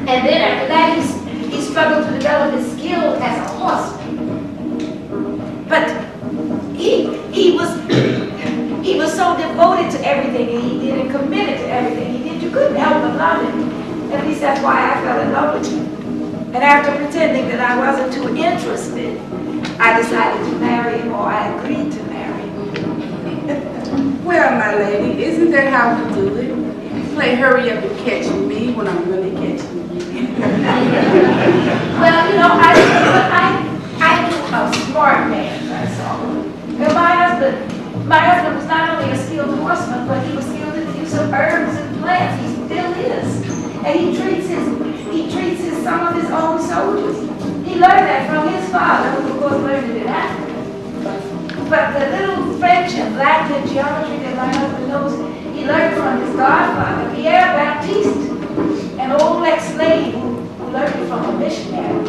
And then after that, he struggled to develop his skill as a horseman. But he was so devoted to everything he did and committed to everything he did, you couldn't help but love him. At least that's why I fell in love with him. And after pretending that I wasn't too interested, I decided to marry him, or I agreed to marry him. Well, my lady, isn't that how we do it? Play hurry up and catch me when I'm really catching you. Well, I knew a smart man, that's all. And my husband was not only a skilled horseman, but he was skilled in the use of herbs and plants. He still is. And he treats some of his own soldiers. He learned that from his father, who of course learned it in Africa. But the little French and Latin geometry that my husband knows, he he learned from his godfather, Pierre Baptiste, an old ex-slave who learned it from a missionary.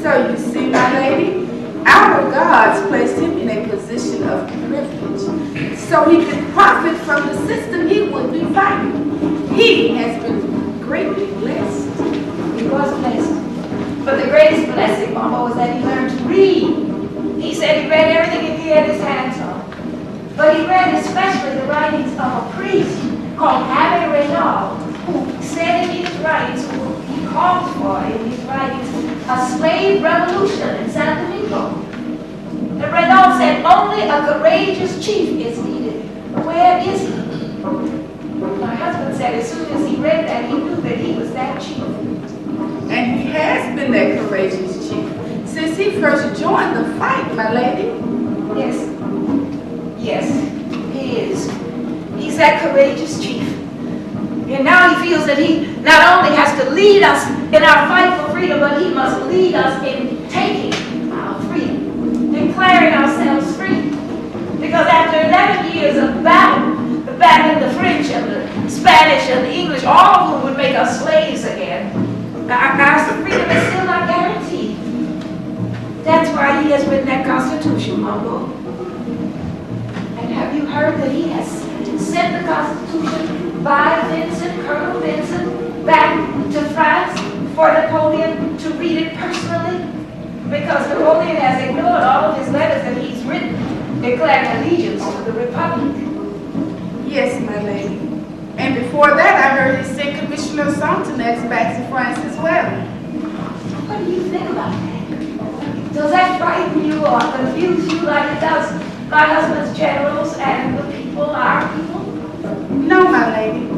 So you see, my lady, our gods placed him in a position of privilege, so he could profit from the system he would be fighting. He has been greatly blessed. He was blessed. But the greatest blessing, Mama, was that he learned to read. He said he read everything he had his hands on. But he read especially the writings of a priest called Abbe Reynal, who said in his writings, he called for in his writings, a slave revolution in San Domingo. And Reynal said only a courageous chief is needed. Where is he? My husband said as soon as he read that, he knew that he was that chief. And he has been that courageous chief since he first joined the fight, my lady. Yes. Yes, he is. He's that courageous chief. And now he feels that he not only has to lead us in our fight for freedom, but he must lead us in taking our freedom, declaring ourselves free. Because after 11 years of battle, battling the French and the Spanish and the English, all of whom would make us slaves again, our freedom is still not guaranteed. That's why he has written that Constitution, Mumbo. And have you heard that he has sent the Constitution by Colonel Vincent, back to France for Napoleon to read it personally? Because Napoleon has ignored all of his letters that he's written declaring allegiance to the Republic. Yes, my lady. And before that, I heard he sent Commissioner Sontenax back to France as well. What do you think about that? Does that frighten you or confuse you like it does my husband's generals and the people, our people? No, my lady.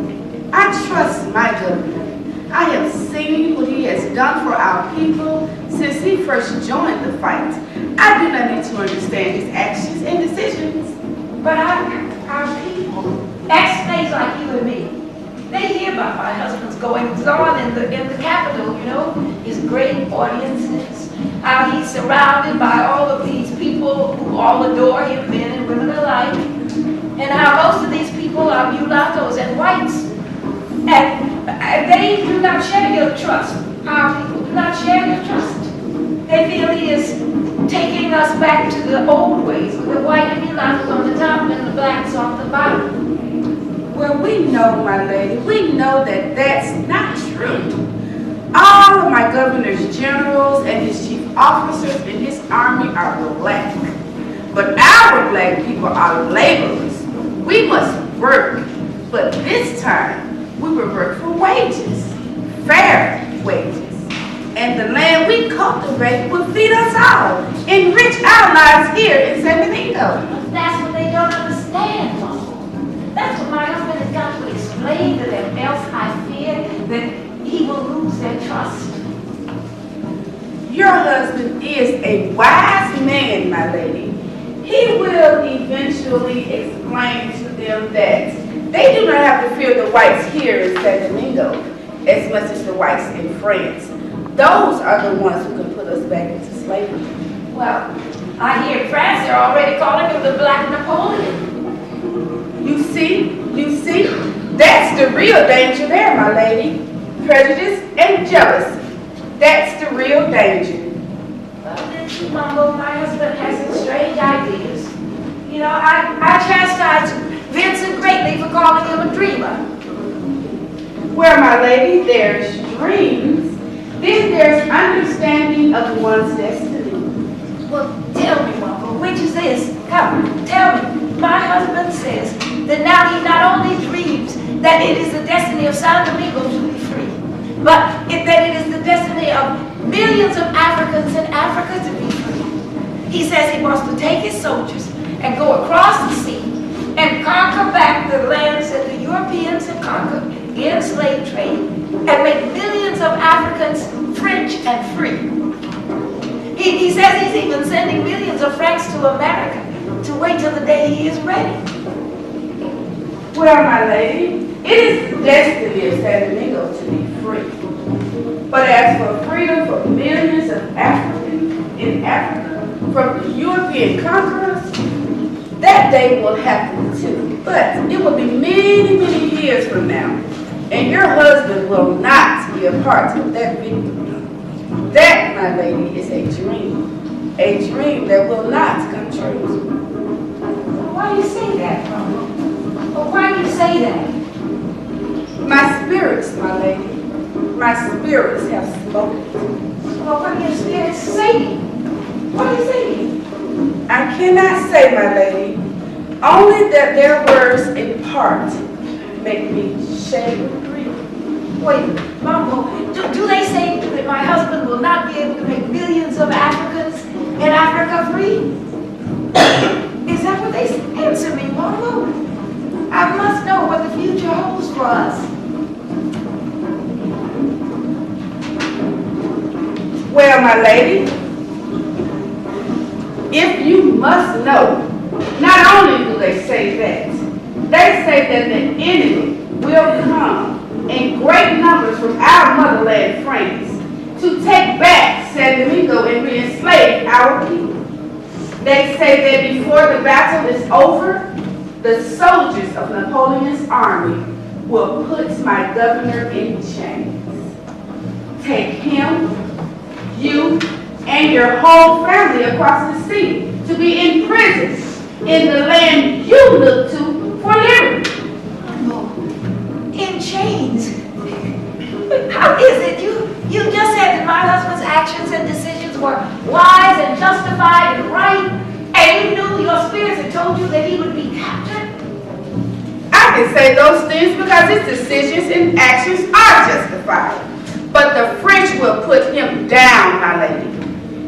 I trust my governor. I have seen what he has done for our people since he first joined the fight. I do not need to understand his actions and decisions. But our people, ex-slaves like you and me, they hear about my husband's goings on in the capital, you know, his great audiences, how he's surrounded by all of these people who all adore him, men and women alike, and how most of these people are mulattoes and whites. And they do not share your trust. Our people do not share your trust. They feel he is taking us back to the old ways, with the white and mulattoes on the top and the blacks on the bottom. Well, we know, my lady, we know that that's not true. All of my governor's generals and his chief officers in his army are black. But our black people are laborers. We must work. But this time, we will work for wages, fair wages. And the land we cultivate will feed us all, enrich our lives here in San Domingo. But that's what they don't understand, Mama. That's what my husband has got to explain to them, else I fear that he will lose their trust. Your husband is a wise man, my lady. He will eventually explain to them that they do not have to fear the whites here in San Domingo as much as the whites in France. Those are the ones who can put us back into slavery. Well, I hear in France they're already calling him the Black Napoleon. You see, that's the real danger there, my lady. Prejudice and jealousy. That's the real danger. Well, then, Mumbo, my husband has some strange ideas. You know, I chastise Vincent greatly for calling him a dreamer. Where, my lady, there's dreams, then there's understanding of one's destiny. Well, tell me, Mumbo, which is this? Come, tell me. My husband says that now he not only dreams that it is the destiny of San Domingo to be free, but that it is the destiny of millions of Africans in Africa to be free. He says he wants to take his soldiers and go across the sea and conquer back the lands that the Europeans had conquered in slave trade and make millions of Africans French and free. He says he's even sending millions of francs to America to wait till the day he is ready. Well, my lady, it is the destiny of San Domingo to be free. But as for freedom for millions of Africans in Africa from the European conquerors, that day will happen too. But it will be many, many years from now, and your husband will not be a part of that victory. That, my lady, is a dream that will not come true. Well, why do you say that, Mama? Well, why do you say that? My spirits, my lady, my spirits have spoken. Well, what do your spirits say? What are you saying? I cannot say, my lady, only that their words in part make me shake with grief. Wait, Mama, do they say that my husband will not be able to make millions of Africans in Africa free? Is that what they say? Answer me, Mama. I must know what the future holds for us. Well, my lady, if you must know, not only do they say that the enemy will come in great numbers from our motherland, France, to take back San Domingo and re-enslave our people. They say that before the battle is over, the soldiers of Napoleon's army will put my governor in chains. Take him, you, and your whole family across the sea to be imprisoned in the land you look to for liberty. Oh, in chains? How is it? You just said that my husband's actions and decisions were wise and justified and right, and you knew your spirits had told you that he would be captured? I can say those things because his decisions and actions are justified. But the French will put him down, my lady.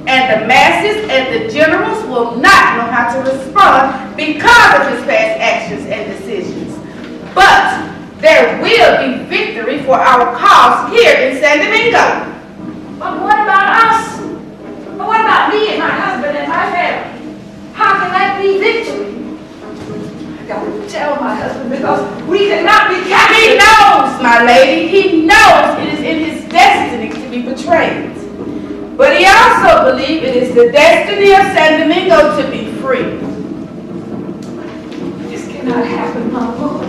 And the masses and the generals will not know how to respond because of his past actions and decisions. But there will be victory for our cause here in San Domingo. But what about us? But what about me and my husband and my family? How can that be victory? I gotta tell my husband because we cannot be captured. He knows, my lady. He knows it is in his destiny to be betrayed. But he also believes it is the destiny of San Domingo to be free. This cannot happen, Mama.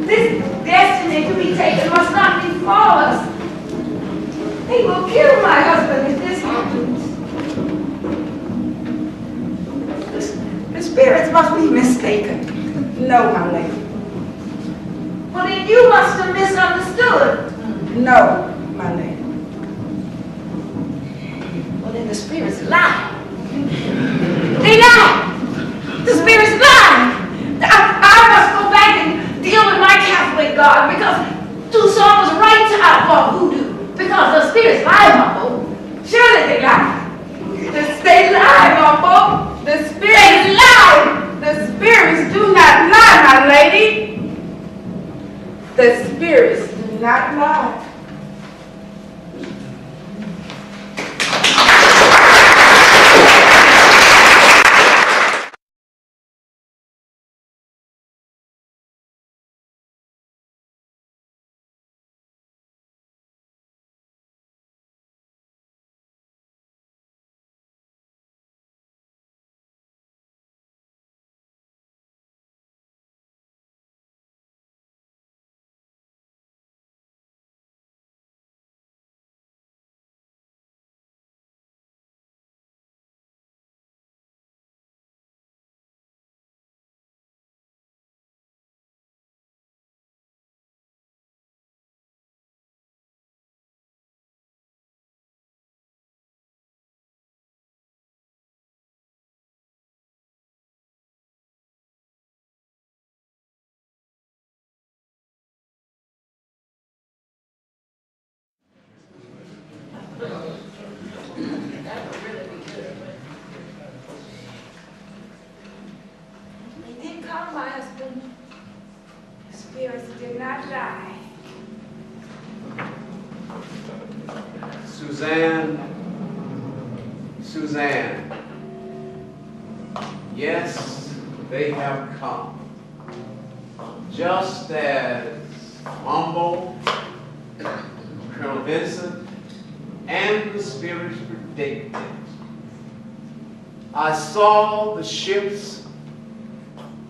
This destiny to be taken must not befall us. They will kill my husband if this happens. The spirits must be mistaken. No, my lady. Well, then you must have misunderstood. No, my lady. Well, then the spirits lie. They lie. The spirits lie. I must go back and deal with my Catholic God because Toussaint was right to outlaw voodoo because the spirits lie, Mumbo. Surely they lie. They lie, Mumbo. The spirits lie. The spirits do not lie, my lady. The spirits do not lie. They did come, my husband. The spirits did not die. Suzanne, yes, they have come. Just as Mumbo, Colonel Vincent, and the spirits predicted. I saw the ships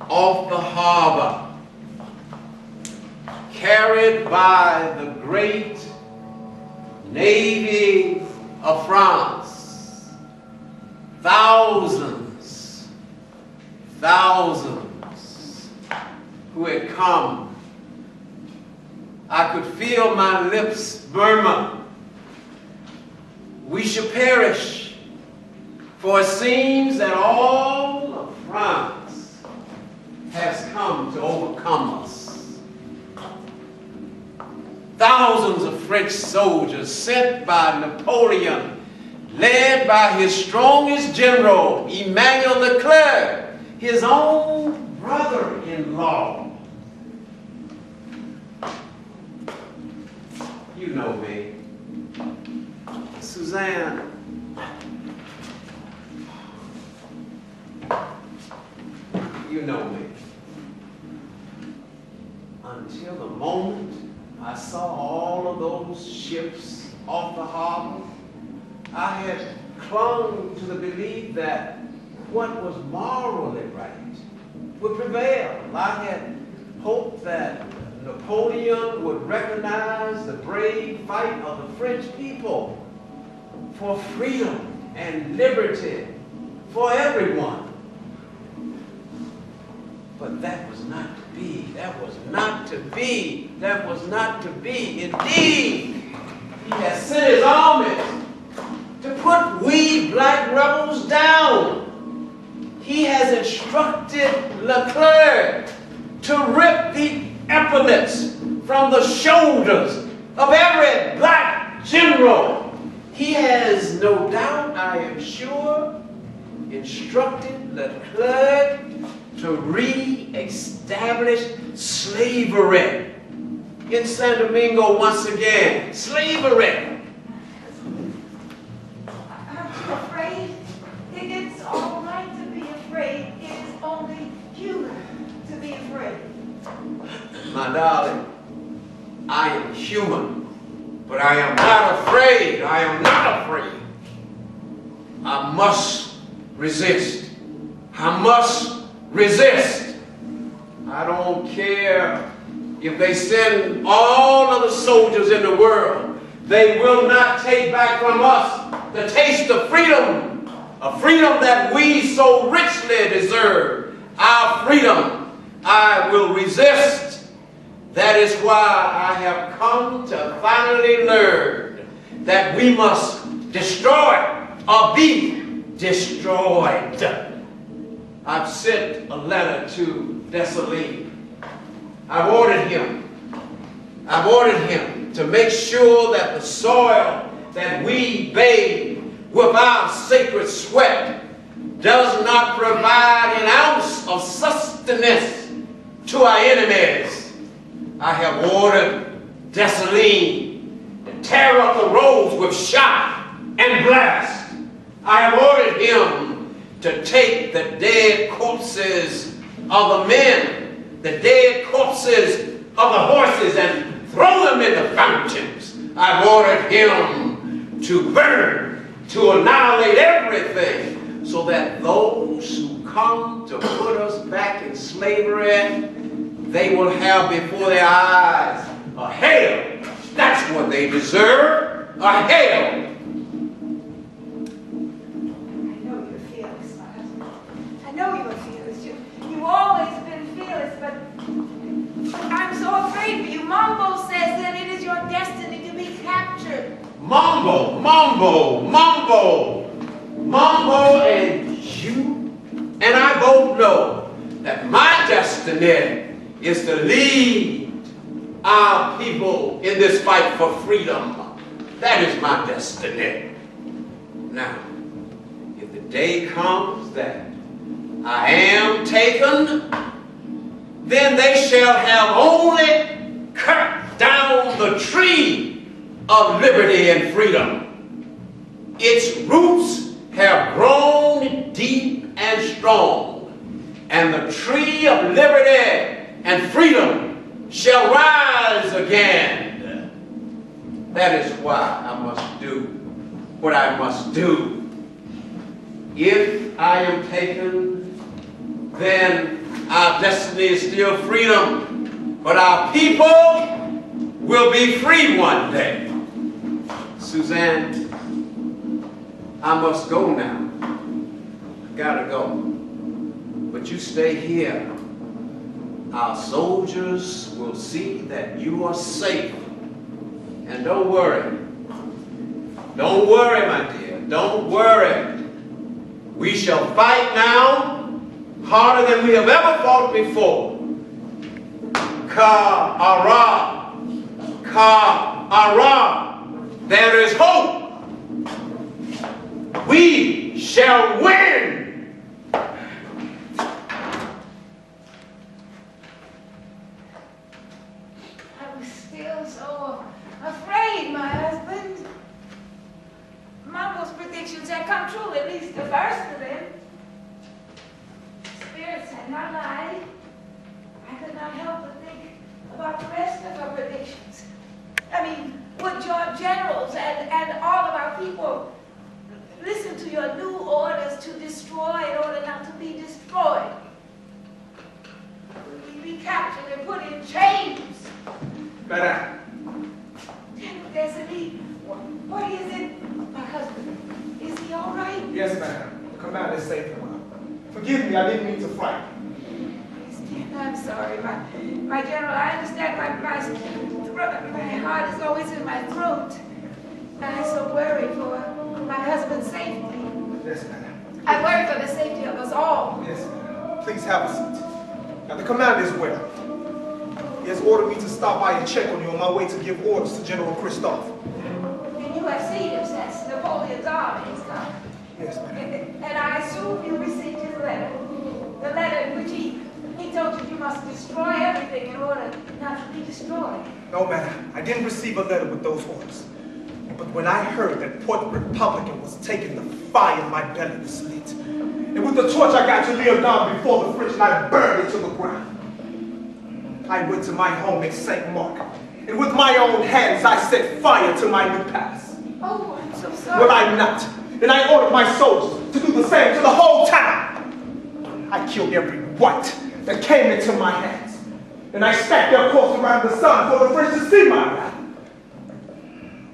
off the harbor carried by the great Navy of France. Thousands who had come. I could feel my lips murmur, "We shall perish, for it seems that all of France has come to overcome us." Thousands of French soldiers sent by Napoleon, led by his strongest general, Emmanuel Leclerc, his own brother-in-law. You know me. Suzanne. You know me. Until the moment I saw all of those ships off the harbor, I had clung to the belief that what was morally right would prevail. I had hoped that Napoleon would recognize the brave fight of the French people for freedom and liberty for everyone. But that was not to be. That was not to be. That was not to be. Indeed, he has sent his armies to put we black rebels down. He has instructed Leclerc to rip the epaulets from the shoulders of every black general. He has, no doubt, I am sure, instructed Leclerc to re-establish slavery in San Domingo once again. Slavery. Aren't you afraid? It's all right to be afraid. It is only human to be afraid. My darling, I am human, but I am not afraid. I am not afraid. I must resist. I must resist. I don't care if they send all of the soldiers in the world. They will not take back from us the taste of freedom, a freedom that we so richly deserve. Our freedom, I will resist. That is why I have come to finally learn that we must destroy or be destroyed. I've sent a letter to Toussaint. I've ordered him to make sure that the soil that we bathe with our sacred sweat does not provide an ounce of sustenance to our enemies. I have ordered Toussaint to tear up the roads with shot and blast. I have ordered him to take the dead corpses of the men, the dead corpses of the horses, and throw them in the fountains. I've ordered him to burn, to annihilate everything, so that those who come to put us back in slavery, they will have before their eyes a hell. That's what they deserve, a hell. You've always been fearless, but I'm so afraid for you. Mambo says that it is your destiny to be captured. Mambo, and you and I both know that my destiny is to lead our people in this fight for freedom. That is my destiny. Now, if the day comes that I am taken, then they shall have only cut down the tree of liberty and freedom. Its roots have grown deep and strong, and the tree of liberty and freedom shall rise again. That is why I must do what I must do. If I am taken, then our destiny is still freedom. but our people will be free one day. Suzanne, I must go now. I gotta go. But you stay here. Our soldiers will see that you are safe. And don't worry. Don't worry, my dear. Don't worry. We shall fight now harder than we have ever fought before. Ka-ara. Ka-ara. There is hope. We shall win. I was still so afraid, my husband. Mambo's predictions had come true, at least the first of them. Spirits had not lied. I could not help but think about the rest of her predictions. I mean, would your generals and all of our people listen to your new orders to destroy in order not to be destroyed? Would we be captured and put in chains? Madame. Destiny, what is it? My husband, is he all right? Yes, madam. The commander is safe and well. Forgive me, I didn't mean to frighten you. Yes, Dyann, I'm sorry. My general, I understand my heart is always in my throat. I'm so worried for my husband's safety. Yes, madam. I worry for the safety of us all. Yes, madam. Please have a seat. Now, the commander is well. He has ordered me to stop by and check on you on my way to give orders to General Christophe. And you have seen him since Napoleon's army has come. Yes, madam. And I assume you received his letter. The letter in which he told you must destroy everything in order not to be destroyed. No, madam. I didn't receive a letter with those orders. But when I heard that Port Republican was taken, the fire in my belly was lit. And with the torch I got to kneel down before the French and I burned it to the ground. I went to my home in St. Mark, and with my own hands I set fire to my new palace. Oh, I'm so sorry. Well, I'm not. And I ordered my soldiers to do the same to the whole town. I killed every white that came into my hands. And I stacked their corpse around the sun for the French to see my wrath.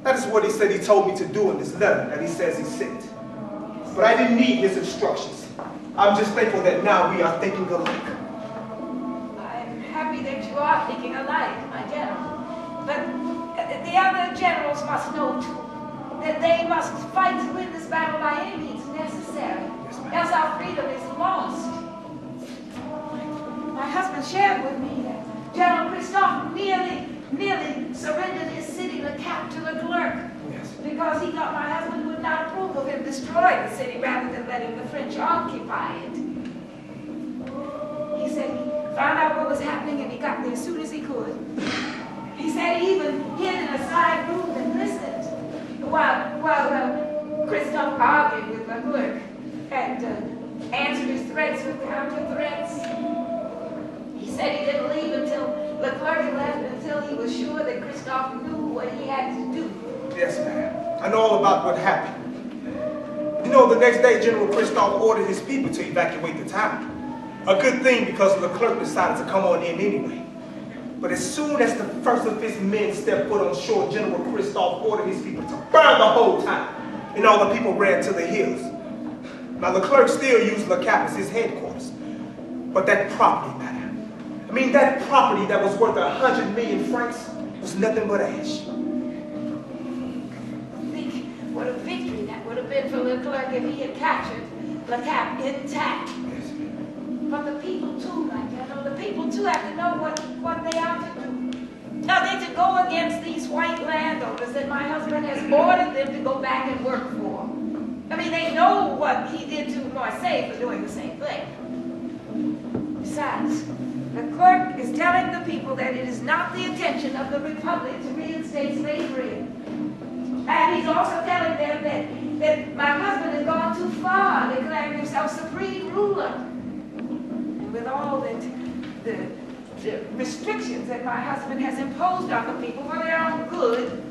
That is what he said he told me to do in this letter that he says he sent. But I didn't need his instructions. I'm just thankful that now we are thinking alike. I'm happy that you are thinking alike, my general. But the other generals must know too, that they must fight to win this battle by any means necessary, else our freedom is lost. My husband shared with me that General Christophe nearly surrendered his city, Le Cap, to Leclerc, because he thought my husband would not approve of him destroying the city rather than letting the French occupy it. He said he found out what was happening and he got there as soon as he could. He said he even hid in a side room and listened while Christophe argued with Leclerc and answered his threats with counter threats. He said he didn't leave until Leclerc left, until he was sure that Christophe knew what he had to do. Yes, ma'am. I know all about what happened. You know, the next day, General Christophe ordered his people to evacuate the town. A good thing because Leclerc decided to come on in anyway. But as soon as the first of his men stepped foot on shore, General Christophe ordered his people to burn the whole town. And all the people ran to the hills. Now, Leclerc still used Le Cap as his headquarters. But that property, madam, I mean, that property that was worth 100 million francs was nothing but ash. Think what a victory that would have been for Leclerc if he had captured Le Cap intact. But the people too, my general, the people too have to know what they are to do. Now they to go against these white landowners that my husband has ordered them to go back and work for. I mean, they know what he did to Marseille for doing the same thing. Besides, Leclerc is telling the people that it is not the intention of the Republic to reinstate slavery. And he's also telling them that my husband has gone too far, declaring himself supreme ruler. And with all the restrictions that my husband has imposed on the people for their own good,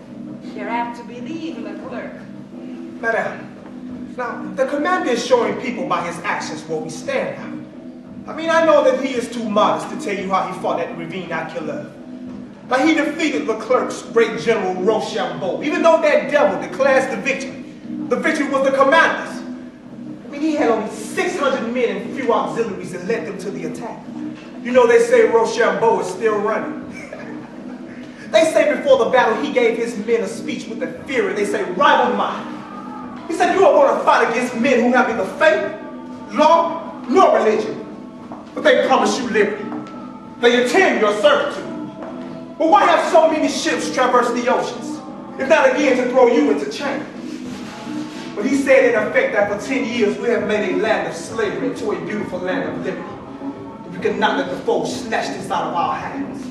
they're apt to believe Leclerc. Madame, now, the commander is showing people by his actions where we stand now. I mean, I know that he is too modest to tell you how he fought at the ravine Aquila. But he defeated Leclerc's great general Rochambeau, even though that devil declares the victory. The victory was the commander's. I mean, he had only 600 men and few auxiliaries and led them to the attack. You know, they say Rochambeau is still running. They say before the battle, he gave his men a speech with the fury. They say, rival mine. He said, you are going to fight against men who have neither faith, law, nor religion. But they promise you liberty. They attend your servitude. But why have so many ships traverse the oceans, if not again to throw you into chains? But he said in effect that for 10 years we have made a land of slavery into a beautiful land of liberty. We cannot let the foe snatch this out of our hands.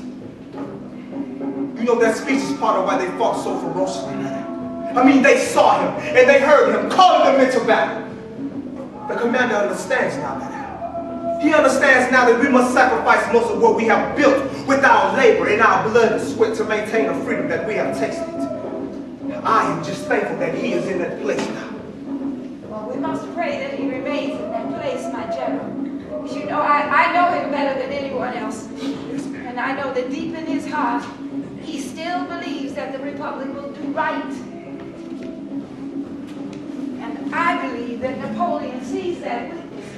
You know, that speech is part of why they fought so ferociously. I mean, they saw him and they heard him calling them into battle. The commander understands now that. He understands now that we must sacrifice most of what we have built with our labor and our blood and sweat to maintain the freedom that we have tasted. I am just thankful that he is in that place now. Well, we must pray that he remains in that place, my general. As you know, I know him better than anyone else. And I know that deep in his heart, he still believes that the Republic will do right. And I believe that Napoleon sees that weakness.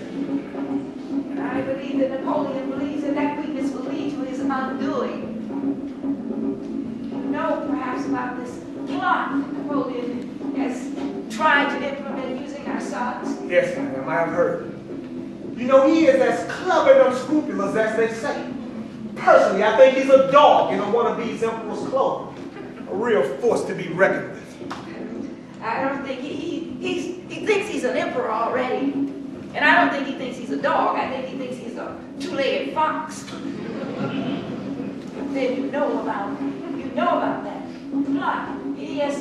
And I believe that Napoleon believes that that weakness will lead to his undoing. You know perhaps about this plot that Napoleon has tried to implement using our sons? Yes, ma'am, I have heard. You know, he is as clever and unscrupulous as they say. Personally, I think he's a dog in one of these emperor's clothing. A real force to be reckoned with. I don't think he thinks he's an emperor already. And I don't think he thinks he's a dog. I think he thinks he's a two-legged fox. Then you know about that plot. He has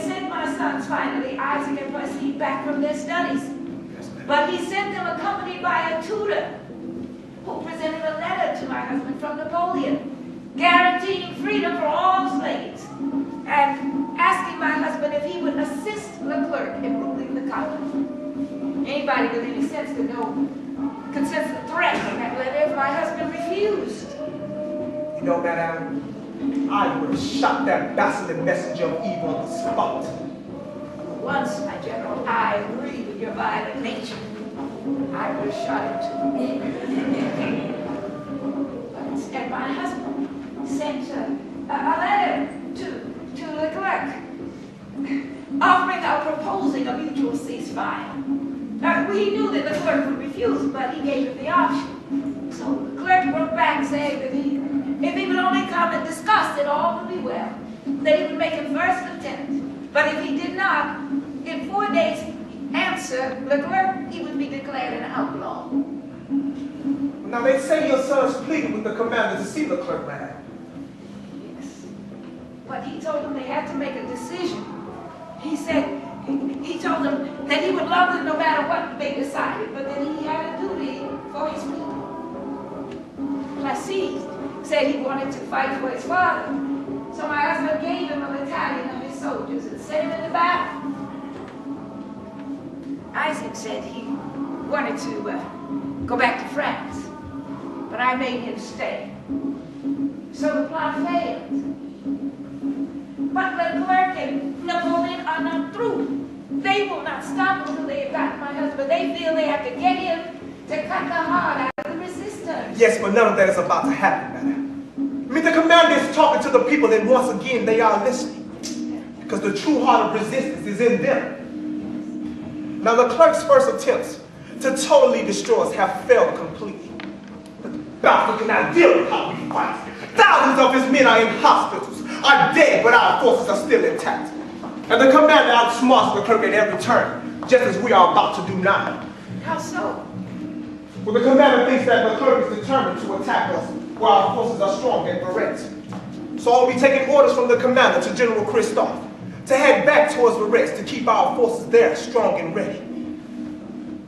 sent my sons finally, Isaac and Percy, back from their studies. But he sent them accompanied by a tutor who presented a letter to my husband from Napoleon, guaranteeing freedom for all slaves, and asking my husband if he would assist Leclerc in ruling the colony. Anybody with any sense could sense the threat in that letter if my husband refused. You know, Madame, I would have shot that bastard messenger of evil on the spot. Once, my general, I agree with your violent nature. I would have shot him too. But instead, my husband sent a letter to Leclerc, offering proposing a mutual ceasefire. We knew that Leclerc would refuse, but he gave him the option. So Leclerc wrote back saying that if he would only come and discuss it, all would be well. That he would make him first lieutenant. But if he did not, in 4 days answer Leclerc, he would be declared an outlaw. Now they say your sons pleaded with the commander to see Leclerc, madam. Yes. But he told them they had to make a decision. He said, he told them that he would love them no matter what they decided, but that he had a duty for his people. Placide said he wanted to fight for his father, so my husband gave him a battalion of his soldiers and sent him into battle. Isaac said he wanted to go back to France, but I made him stay. So the plot failed. But Leclerc and Napoleon are not through. They will not stop until they have gotten my husband. They feel they have to get him to cut the heart out of the resistors. Yes, but none of that is about to happen, madam. I mean, the commander is talking to the people, and once again, they are listening. Because the true heart of resistance is in them. Now, Leclerc's first attempts to totally destroy us have failed completely. But the bastard cannot deal with how we fight. Thousands of his men are in hospitals, are dead, but our forces are still intact. And the commander outsmarts Leclerc at every turn, just as we are about to do now. How so? Well, the commander thinks that Leclerc is determined to attack us while our forces are strong and berets. So I'll be taking orders from the commander to General Christophe to head back towards Varese to keep our forces there strong and ready.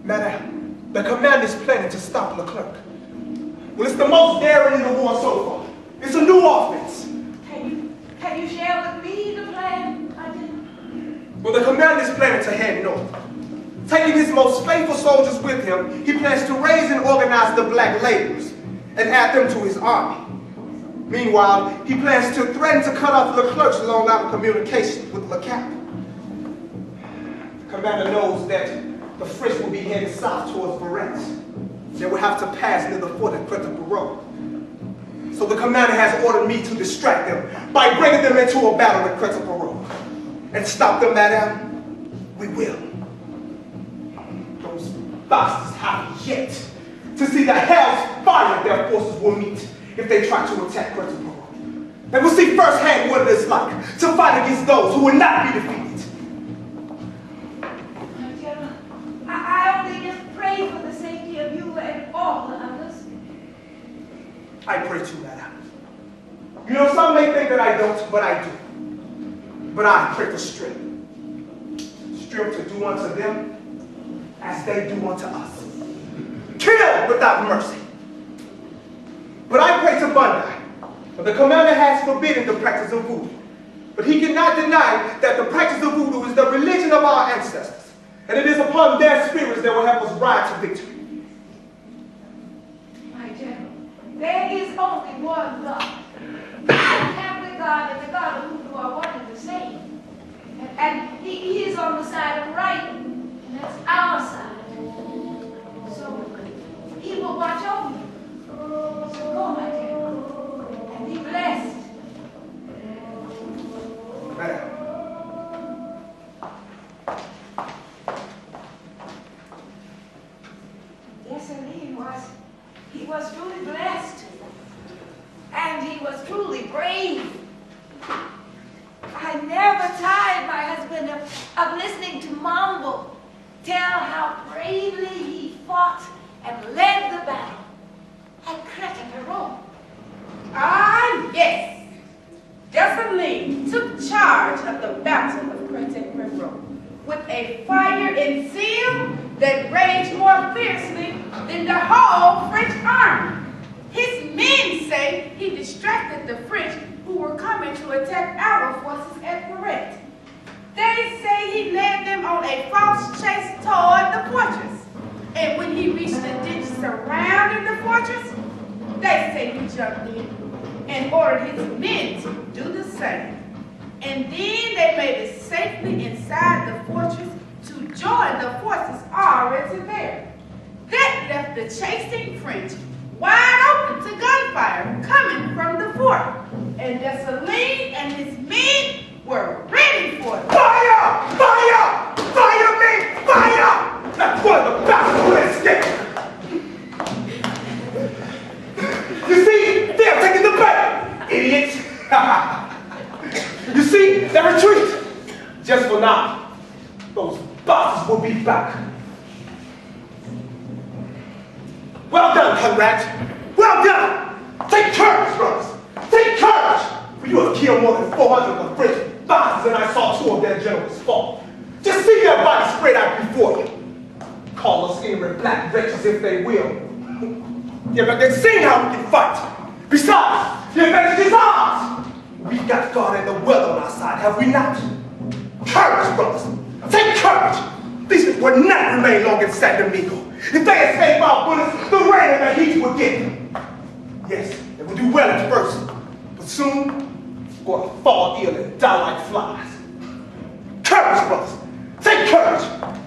Madame, the commander is planning to stop Leclerc. Well, it's the most daring in the war so far. It's a new offense. Can you share with me the plan? Well, the commander is planning to head north, Taking his most faithful soldiers with him, he plans to raise and organize the black laborers and add them to his army. Meanwhile, he plans to threaten to cut off Leclerc's long line of communication with Le Cap. The commander knows that the French will be heading south towards Barrette. They will have to pass near the fort at Repertory. So the commander has ordered me to distract them by bringing them into a battle at Repertory. And stop them, madame, we will. Those bastards have yet to see the hell's fire their forces will meet if they try to attack Repertory. They will see firsthand what it is like to fight against those who will not be defeated. General, I only just pray for the safety of you and all the others. I pray too, madame. You know, some may think that I don't, but I do. But I pray for strength. Strength to do unto them as they do unto us. Kill without mercy. But I pray to Bondi. For the commander has forbidden the practice of voodoo. But he cannot deny that the practice of voodoo is the religion of our ancestors. And it is upon their spirits that will help us ride to victory. My general, there is only one God. The Catholic God and the God of voodoo are one and the same. And he is on the side of right, and that's our side. So he will watch over you. So go, my general, and be blessed. Madam. Yes, and he was truly blessed. And he was truly brave. I never tired my husband of listening to Mambo tell how bravely he fought and led the battle at Repertory. Ah, yes. Jocelyn took charge of the battle of Repertory with a fire and zeal that raged more fiercely than the whole French army. His men say he distracted the French who were coming to attack our forces at Barrette. They say he led them on a false chase toward the fortress. And when he reached the ditch surrounding the fortress, they say he jumped in and ordered his men to do the same. And then they made it safely inside the fortress to join the forces already there. That left the chasing French wide open to gunfire coming from the fort. And Dessalines and his men were ready for it. Fire! Fire! Fire, men! Fire! That's one of the bastards who escaped. You see, they're taking the bait, idiots. You see, they retreat. Just for now, those bastards will be back. Well done, comrades. Well done. Take courage, brothers. Take courage. For you have killed more than 400 of the French bastards, and I saw 2 of their generals fall. Just see their bodies spread out before you. Call us ignorant black wretches if they will. Yeah, but they've seen how we can fight. Besides, the advantage is ours. We've got God and the weather on our side, have we not? Courage, brothers. Take courage. These people will not remain long in San Domingo. If they escape our bullets, the rain and the heat will get them. Yes, they will do well at first, but soon, they're going to fall ill and die like flies. Courage, brothers. Take courage.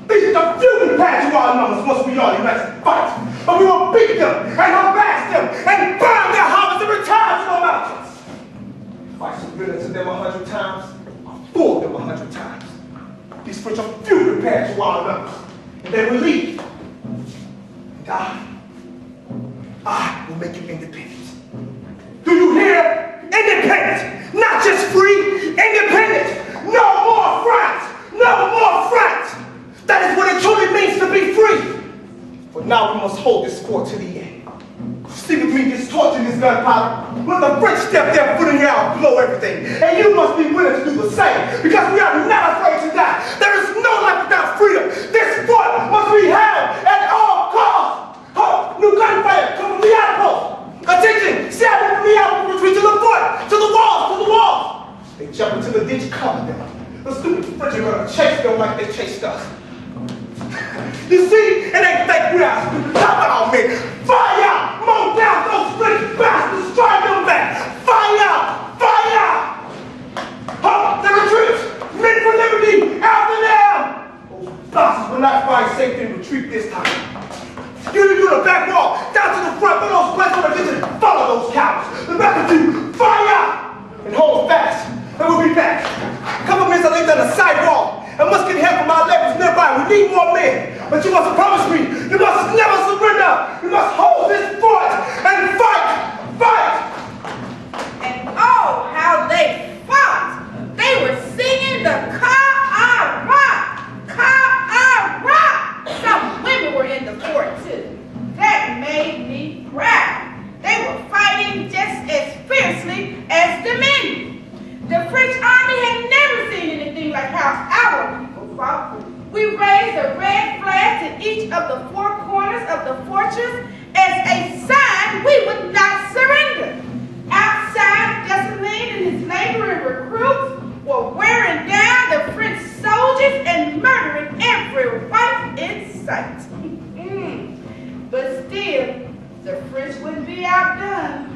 These are the few pass to our numbers once we all unite and fight. But we will beat them and harass them and burn their houses and return to the mountains. If I surrender to them 100 times, I'll fool them 100 times. These French are few compared to our numbers, and they will leave. And I will make you independent. Do you hear? Independent! Not just free, independent! No more France! No more France! That is what it truly means to be free! But now we must hold this fort to the end. See with me this torch and this gunpowder? When the French step their foot in here, I'll blow everything. And you must be willing to do the same, because we are not afraid to die. There is no life without freedom. This fort must be held at all costs. Halt! New gunfire! Come from the outpost! Attention! Salvage from the outpost! Retreat to the fort! To the walls! To the walls! They jump into the ditch, cover them. The stupid French are going to chase them like they chased us. You see, it ain't fake grounds. Come on, man. Fire! Mow down those French bastards. Strike them back. Fire! Fire! Halt! The retreat! Men for liberty! After them! Those bastards will not find safety in retreat this time. You do the back wall, down to the front, throw those plates on the kitchen, follow those cowards. The rest of you, fire! And hold fast, and we'll be back. A couple minutes I laid down the sidewalk. I must get help from our neighbors nearby. We need more men. But you must promise me, you must never surrender. You must hold this fort and fight! Fight! And oh, how they fought! They were singing the Ka-Ah-Ra! Ka-Ah-Ra! Some women were in the fort too. That made me proud. They were fighting just as fiercely as the men. The French army had never seen anything like how our people fought. We raised a red flag to each of the four corners of the fortress as a sign we would not surrender. Outside, Toussaint and his laboring recruits were wearing down the French soldiers and murdering every white in sight. But still, the French wouldn't be outdone.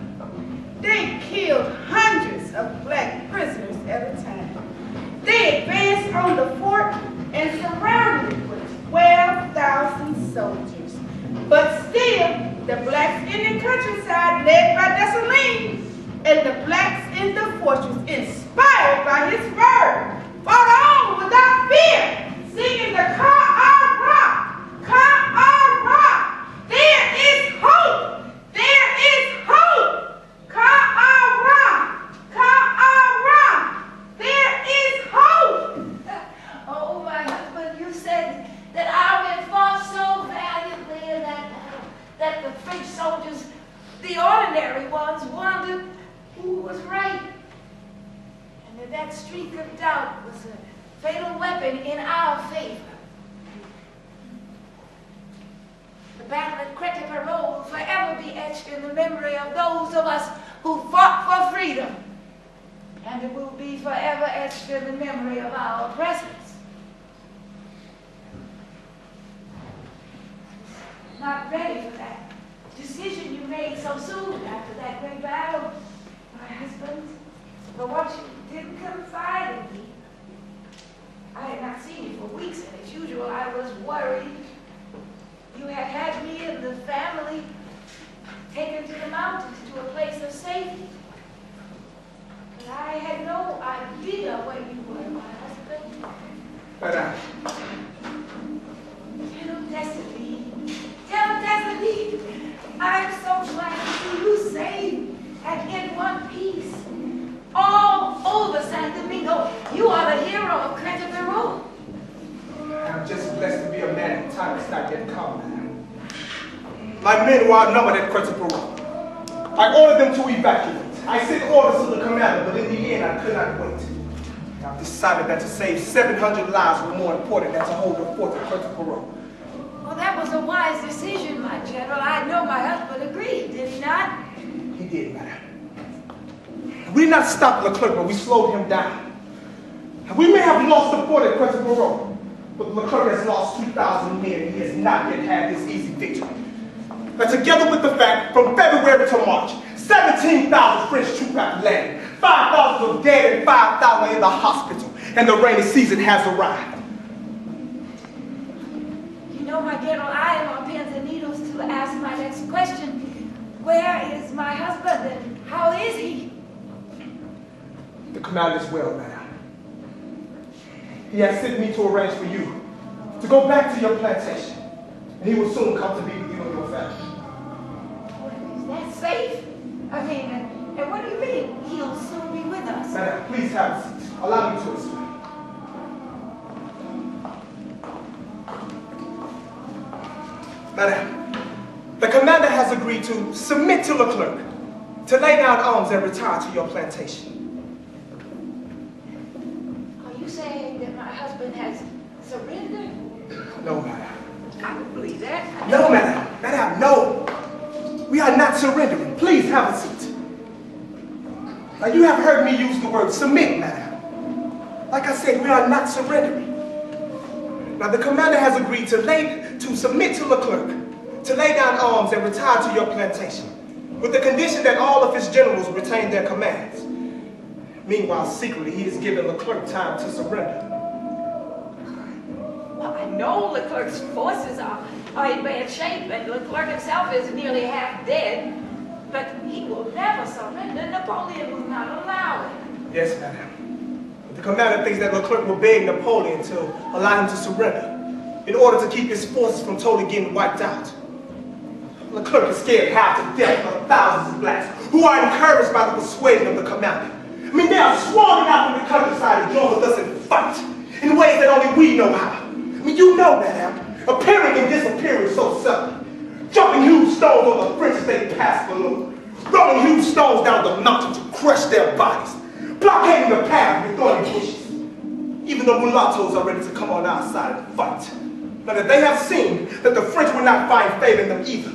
They killed hundreds of black prisoners at a time. They advanced on the fort and surrounded it with 12,000 soldiers. But still, the blacks in the countryside, led by Toussaint, and the blacks in the fortress, inspired by his word, fought on without fear, singing the Ka-Ah-Ra, Ka-Ah-Ra. There is hope! There is hope! Ka-Ah-Ra! Ka-Ah-Ra! There is hope! Oh, my husband, you said that our men fought so valiantly and that the French soldiers, the ordinary ones, wondered who was right. And that streak of doubt was a fatal weapon in our favor. The battle at Repertory will forever be etched in the memory of those of us who fought for freedom. And it will be forever etched in the memory of our oppressors. Not ready for that decision you made so soon after that great battle, my husband. But what you didn't confide in me. I had not seen you for weeks, and as usual, I was worried. You had me and the family taken to the mountains, to a place of safety. But I had no idea where you were, my husband. Madame. Tell Destiny, I'm so glad to see you safe and in one piece. All over San Domingo, you are the hero of Repertory. I'm just blessed to be a man in time that's not yet come, madam. My men were outnumbered at Repertory. I ordered them to evacuate. I sent orders to the commander, but in the end, I could not wait. I've decided that to save 700 lives was more important than to hold the fort at Repertory. Well, that was a wise decision, my general. I know my husband agreed, did he not? He did, madam. We did not stop Leclerc, but we slowed him down. We may have lost the fort at Repertory, but Leclerc has lost 2,000 men, and he has not yet had this easy victory. But together with the fact, from February to March, 17,000 French troops have landed, 5,000 are dead, and 5,000 are in the hospital, and the rainy season has arrived. You know, my general, I am on pins and needles to ask my next question. Where is my husband, and how is he? The commander is well, madam. He has sent me to arrange for you to go back to your plantation, and he will soon come to be with you and your family. Is that safe? I mean, and what do you mean he'll soon be with us? Madam, please have a seat. Allow me to explain. Madam, the commander has agreed to submit to Leclerc, to lay down arms and retire to your plantation. Are you saying that my husband has surrendered? No, madam. I don't believe that. No, madam. Madam, no. We are not surrendering. Please have a seat. Now, you have heard me use the word submit, madam. Like I said, we are not surrendering. Now the commander has agreed to submit to Leclerc, to lay down arms and retire to your plantation, with the condition that all of his generals retain their commands. Meanwhile, secretly, he has given Leclerc time to surrender. Well, I know Leclerc's forces are in bad shape, and Leclerc himself is nearly half dead, but he will never surrender. Napoleon will not allow it. Yes, madam. But the commander thinks that Leclerc will beg Napoleon to allow him to surrender in order to keep his forces from totally getting wiped out. Leclerc is scared half to death by the thousands of blacks who are encouraged by the persuasion of the commander. I mean, they are swarming out from the countryside to join with us and fight in ways that only we know how. I mean, you know, madam, appearing and disappearing so suddenly, jumping huge stones on the French as they pass below, rolling huge stones down the mountain to crush their bodies, blockading the path with thorny bushes. Even the mulattoes are ready to come on our side and fight. Now that they have seen that the French will not find favor in them either.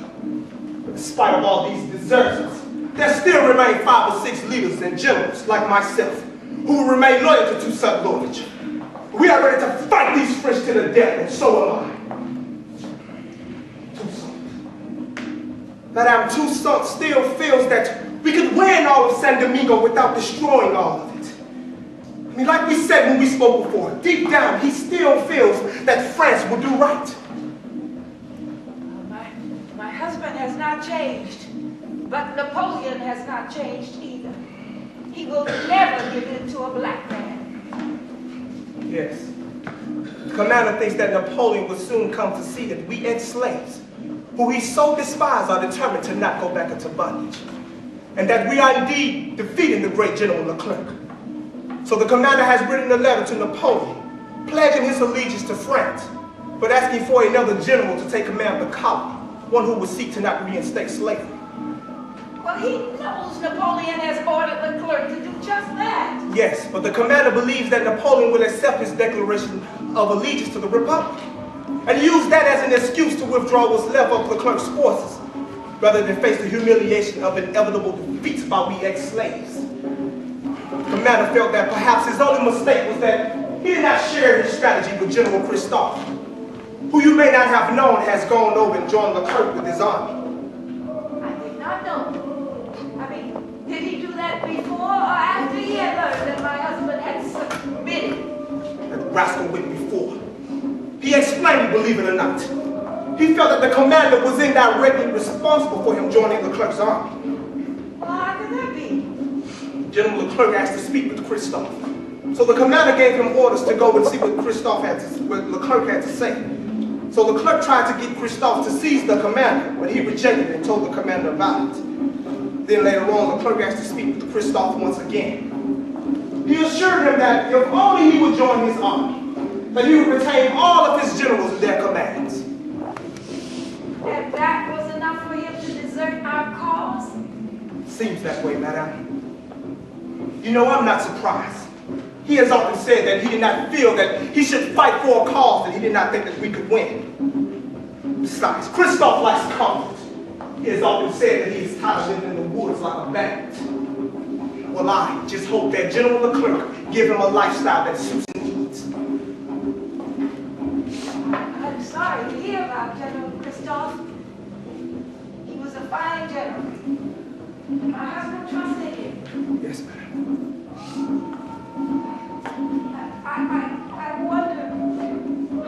In spite of all these desertions, there still remain 5 or 6 leaders and generals like myself who will remain loyal to Toussaint Lodge. We are ready to fight these French to the death, and so am I. Toussaint. Madame Toussaint still feels that we could win all of San Domingo without destroying all of it. I mean, like we said when we spoke before, deep down he still feels that France will do right. My husband has not changed, but Napoleon has not changed either. He will never give in to a black man. Yes. The commander thinks that Napoleon will soon come to see that we ex-slaves, who he so despised, are determined to not go back into bondage, and that we are indeed defeating the great General Leclerc. So the commander has written a letter to Napoleon, pledging his allegiance to France, but asking for another general to take command of the colony, one who would seek to not reinstate slavery. Well, he knows Napoleon has ordered Leclerc to do just that. Yes, but the commander believes that Napoleon will accept his declaration of allegiance to the Republic, and use that as an excuse to withdraw what's left of Leclerc's forces, rather than face the humiliation of inevitable defeats by we ex-slaves. The commander felt that perhaps his only mistake was that he did not share his strategy with General Christophe, who you may not have known has gone over and joined Leclerc with his army. I did not know. I mean, did he do that before or after he had learned that my husband had submitted? That rascal went before. He explained, believe it or not. He felt that the commander was indirectly responsible for him joining Leclerc's army. Well, how could that be? General Leclerc asked to speak with Christophe. So the commander gave him orders to go and see what Leclerc had to say. So Leclerc tried to get Christophe to seize the commander, but he rejected and told the commander about it. Then later on, Leclerc asked to speak with Christophe once again. He assured him that if only he would join his army, that he would retain all of his generals in their commands. And that was enough for him to desert our cause? Seems that way, madame. You know, I'm not surprised. He has often said that he did not feel that he should fight for a cause that he did not think that we could win. Besides, Christophe likes comfort. He has often said that he is tired of living in the woods like a bandit. Well, I just hope that General Leclerc give him a lifestyle that suits his needs. I'm sorry to hear about General Christophe. He was a fine general. My husband trusted him. Yes, madam. I wonder,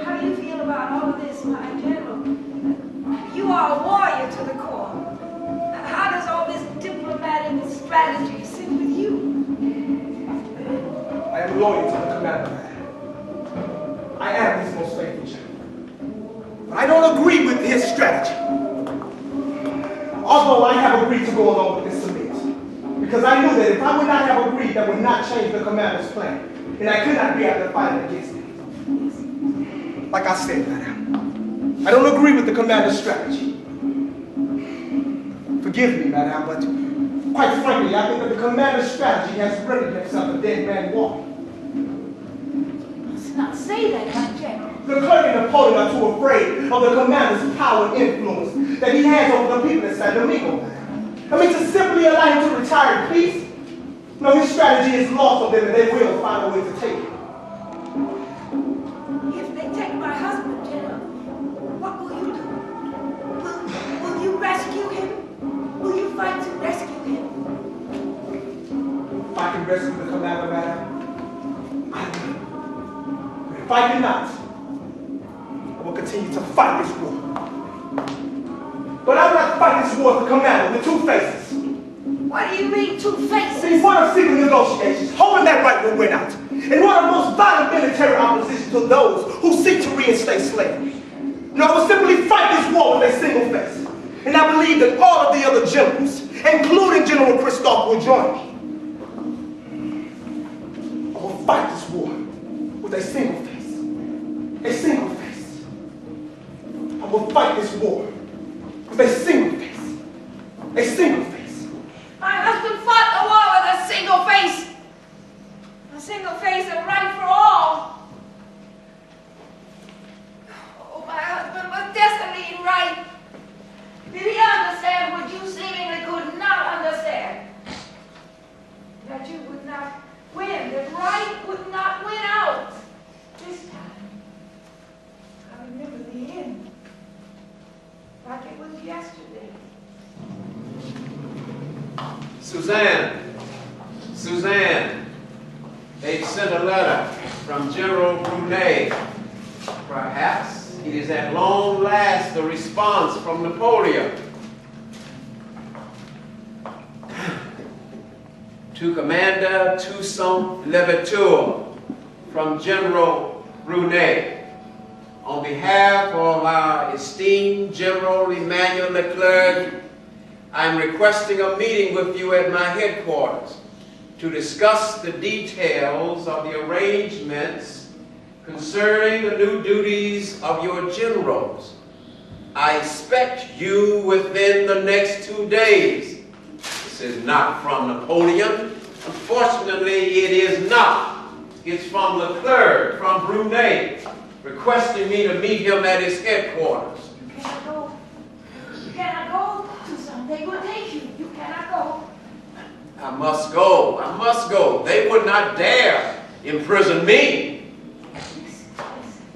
how do you feel about all of this, my general? You are a warrior to the core. How does all this diplomatic strategy sit with you? I am loyal to the commander, madam. I am his most faithful general. But I don't agree with his strategy. Although I have agreed to go along with this submit. Because I knew that if I would not have agreed, that would not change the commander's plan. And I could not be out there fighting against him. Like I said, madam, I don't agree with the commander's strategy. Forgive me, madam, but quite frankly, I think that the commander's strategy has rendered himself a dead man walking. Let's not say that, my general. Leclerc and Napoleon are too afraid of the commander's power and influence that he has over the people in San Domingo, madam. I mean, to simply allow him to retire in peace? No, his strategy is lost on them, and they will find a way to take it. If they take my husband, fight it not. I will continue to fight this war. But I will not fight this war as a commander with two faces. What do you mean, two faces? In one of secret negotiations, hoping that right will win out. In one of the most violent military opposition to those who seek to reinstate slavery. No, I will simply fight this war with a single face. And I believe that all of the other generals, including General Christophe, will join me. I will fight this war with a single face. A single face. I will fight this war with a single face. A single face. My husband fought the war with a single face. A single face and right for all. Oh, my husband was desperately right. Did he understand what you seemingly could not understand? That you would not win, that right would not win out. This time, I remember the end, like it was yesterday. Suzanne, they sent a letter from General Brunet. Perhaps it is at long last a response from Napoleon. To Commander Toussaint Repertory from General Brunet. On behalf of our esteemed General Emmanuel Leclerc, I am requesting a meeting with you at my headquarters to discuss the details of the arrangements concerning the new duties of your generals. I expect you within the next 2 days. This is not from Napoleon. Unfortunately, it is not. It's from Leclerc, from Brunet, requesting me to meet him at his headquarters. You cannot go. You cannot go, Toussaint. They will take you. You cannot go. I must go. I must go. They would not dare imprison me.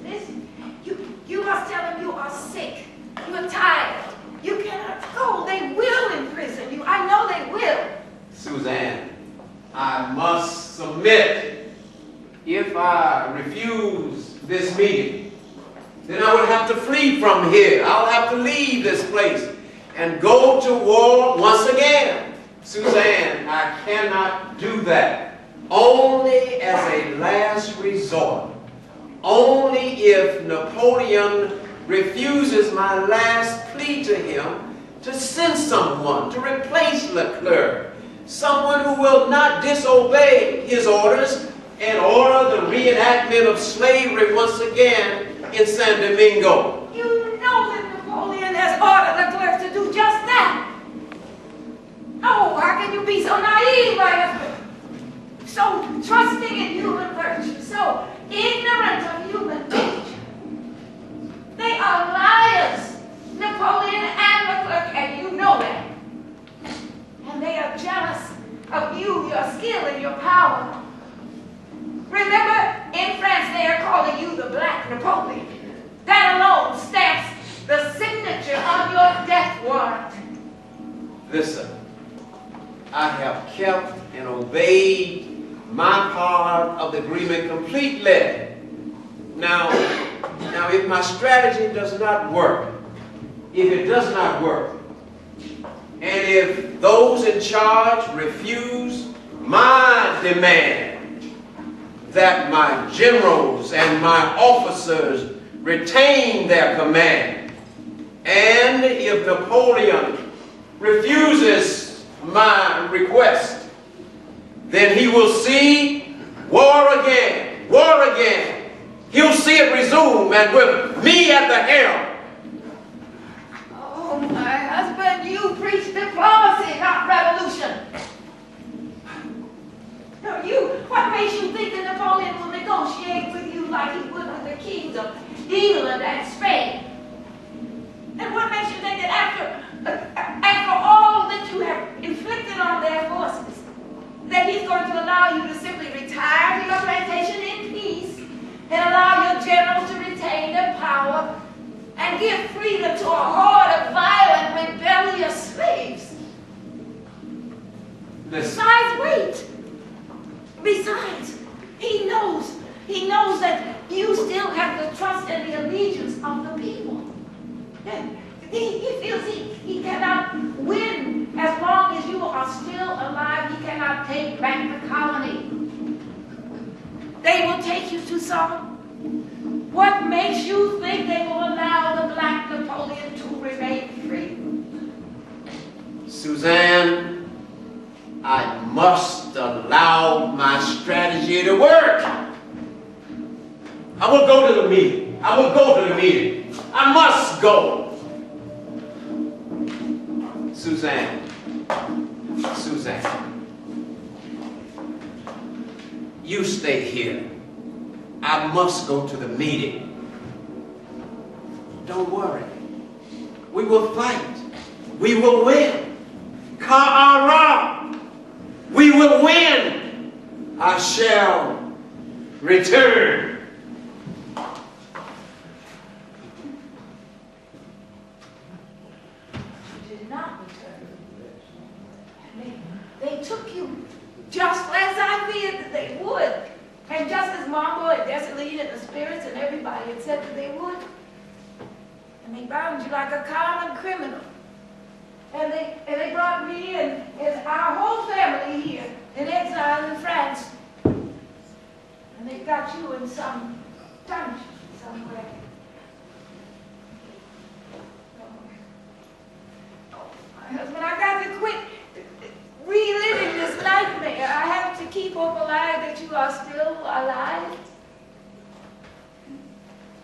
Listen. You must tell them you are sick. You are tired. You cannot go. They will imprison you. I know they will. Suzanne, I must submit. If I refuse this meeting, then I would have to flee from here. I'll have to leave this place and go to war once again. Suzanne, I cannot do that. Only as a last resort. Only if Napoleon refuses my last plea to him to send someone to replace Leclerc. Someone who will not disobey his orders and order the reenactment of slavery once again in San Domingo. You know that Napoleon has ordered Leclerc to do just that. Oh, how can you be so naive, my husband? So trusting in human virtue, so ignorant of human nature. They are liars, Napoleon and Leclerc, and you know that. And they are jealous of you, your skill, and your power. Remember, in France, they are calling you the Black Napoleon. That alone stamps the signature on your death warrant. Listen, I have kept and obeyed my part of the agreement completely. Now, if my strategy does not work, if it does not work, and if those in charge refuse my demand that my generals and my officers retain their command, and if Napoleon refuses my request, then he will see war again, war again. He'll see it resume, and with me at the helm. Oh, my husband, you preach diplomacy, not revolution. No, what makes you think that Napoleon will negotiate with you like he would with the kings of England and Spain? And what makes you think that after all that you have inflicted on their forces, that he's going to allow you to simply retire to your plantation in peace and allow your generals to retain their power and give freedom to a horde of violent, rebellious slaves? Besides, wait. Besides, he knows that you still have the trust and the allegiance of the people. And he feels he cannot win as long as you are still alive. He cannot take back the colony. They will take you, Toussaint. What makes you think they will allow the Black Napoleon to remain free? Suzanne, I must allow my strategy to work. I will go to the meeting. I will go to the meeting. I must go. Suzanne, you stay here. I must go to the meeting. Don't worry. We will fight. We will win. Ka'ara. We will win. I shall return. You did not return. They took you just as I feared that they would. And just as Margot and Dessalines and the spirits and everybody had said that they would. And they bound you like a common criminal. And they brought me and our whole family here in exile in France. And they got you in some dungeon somewhere. Oh, my husband, I got to quit reliving this nightmare. I have to keep hope alive that you are still alive.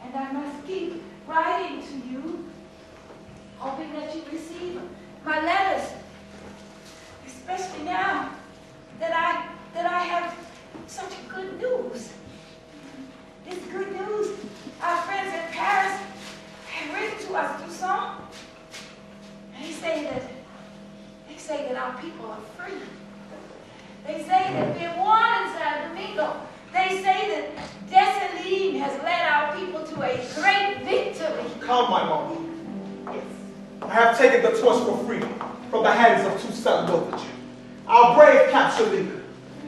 And I must keep writing to you, hoping that you receive my letters, especially now that I have such good news. This good news, our friends in Paris have written to us, Toussaint. And they say that our people are free. They say that we're one in San Domingo. They say that Dessalines has led our people to a great victory. Come, my mother. Yes. I have taken the torch for freedom from the hands of Toussaint, our brave capture leader.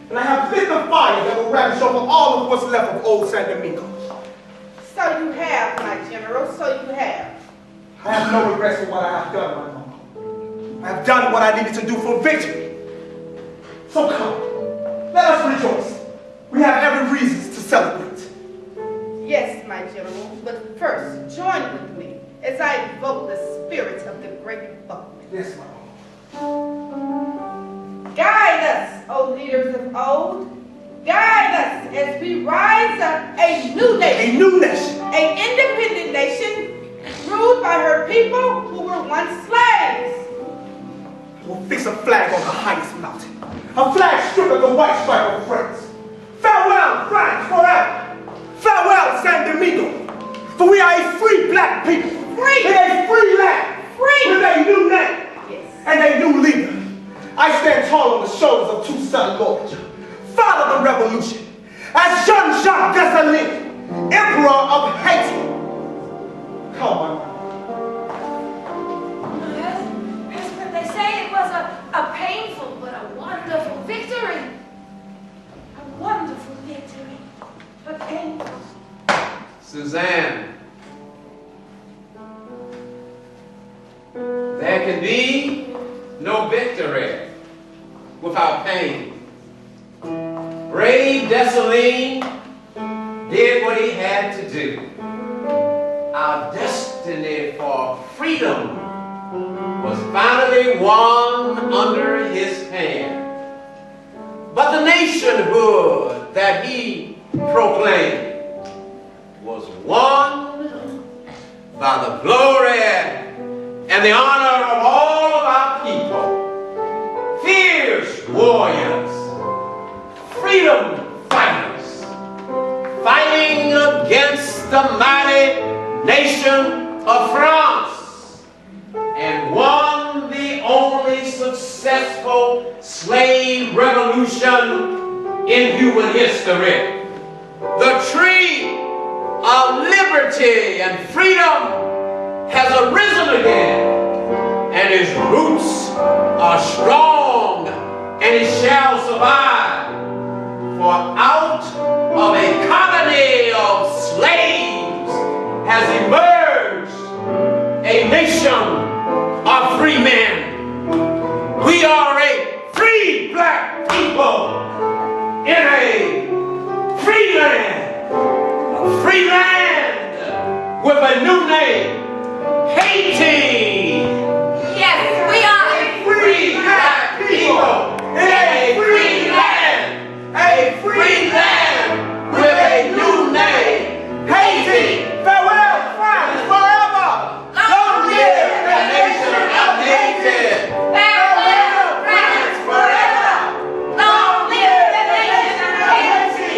And I have lit the fire that will ravage over all of what's left of old San Domingo. So you have, my general, so you have. I have no regrets for what I have done, my mama. I have done what I needed to do for victory. So come, let us rejoice. We have every reason to celebrate. Yes, my general, but first, join with me as I invoke the spirits of the great republic. Yes, my mama. Guide us, O leaders of old. Guide us as we rise up a new nation. A new nation. An independent nation ruled by her people who were once slaves. We'll fix a flag on the highest mountain. A flag stripped of the white stripe of France. Farewell, France, forever. Farewell, San Domingo. For we are a free black people. Free. In a free land. Free. With a new name. Yes. And a new leader. I stand tall on the shoulders of Toussaint, father of the revolution. As Jean-Jacques Dessalines, emperor of Haiti. Come on. Yes, they say it was a painful but a wonderful victory. A wonderful victory, but painful. Suzanne, there can be no victory without pain. Brave Dessalines did what he had to do. Our destiny for freedom was finally won under his hand. But the nationhood that he proclaimed was won by the glory and the honor of all of our people. Fierce warriors, freedom fighters, fighting against the mighty nation of France, and won the only successful slave revolution in human history. The tree of liberty and freedom has arisen again, and its roots are strong, and it shall survive. For out of a colony of slaves, free men. We are a free black people in a free land. A free land with a new name, Haiti. Yes, we are a Free black people in a free land with a new name, Haiti. Farewell, France, forever! Long live the nation of Haiti. Farewell, France, forever. Long live the nation of Haiti.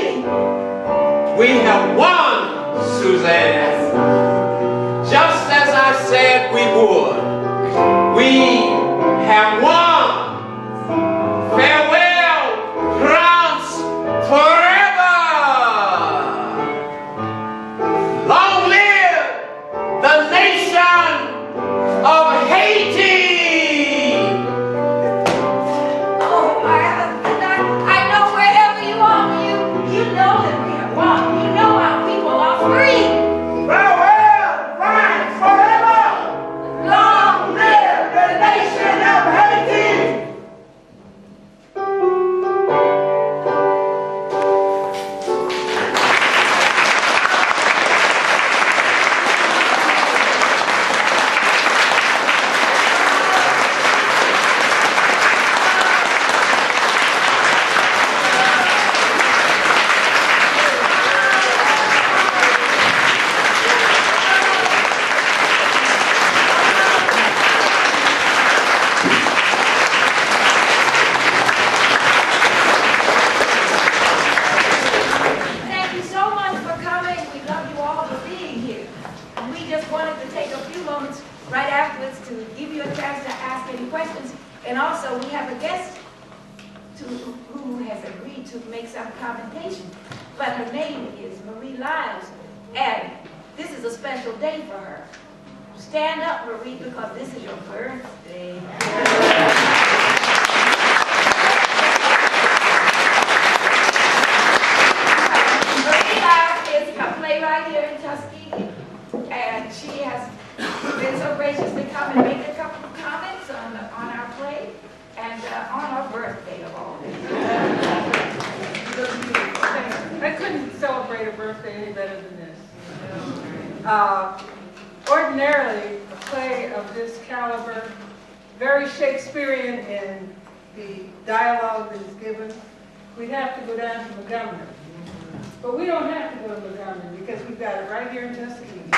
We have won, Suzanne. Just as I said we would. We have won. Farewell, France, forever. Long live the nation of Haiti. Oh, my husband, I know wherever you are, you know that we are one. You know our people are free. Farewell, France, forever! Long live the nation of Haiti. Thank you so much for coming. We love you all for being here. And we just wanted to take a few moments right afterwards to give you a chance to ask any questions. And also, we have a guest who has agreed to make some commentation. But her name is Marie Lyles, and this is a special day for her. Stand up, Marie, because this is your birthday. Marie Lyles is a playwright here in Tuskegee, and she has been so gracious to come and make a couple of comments on our play and on our birthday of all days. I couldn't celebrate a birthday any better than this. Ordinarily, a play of this caliber, very Shakespearean in the dialogue that is given, we'd have to go down to Montgomery. But we don't have to go to Montgomery because we've got it right here in Tuskegee.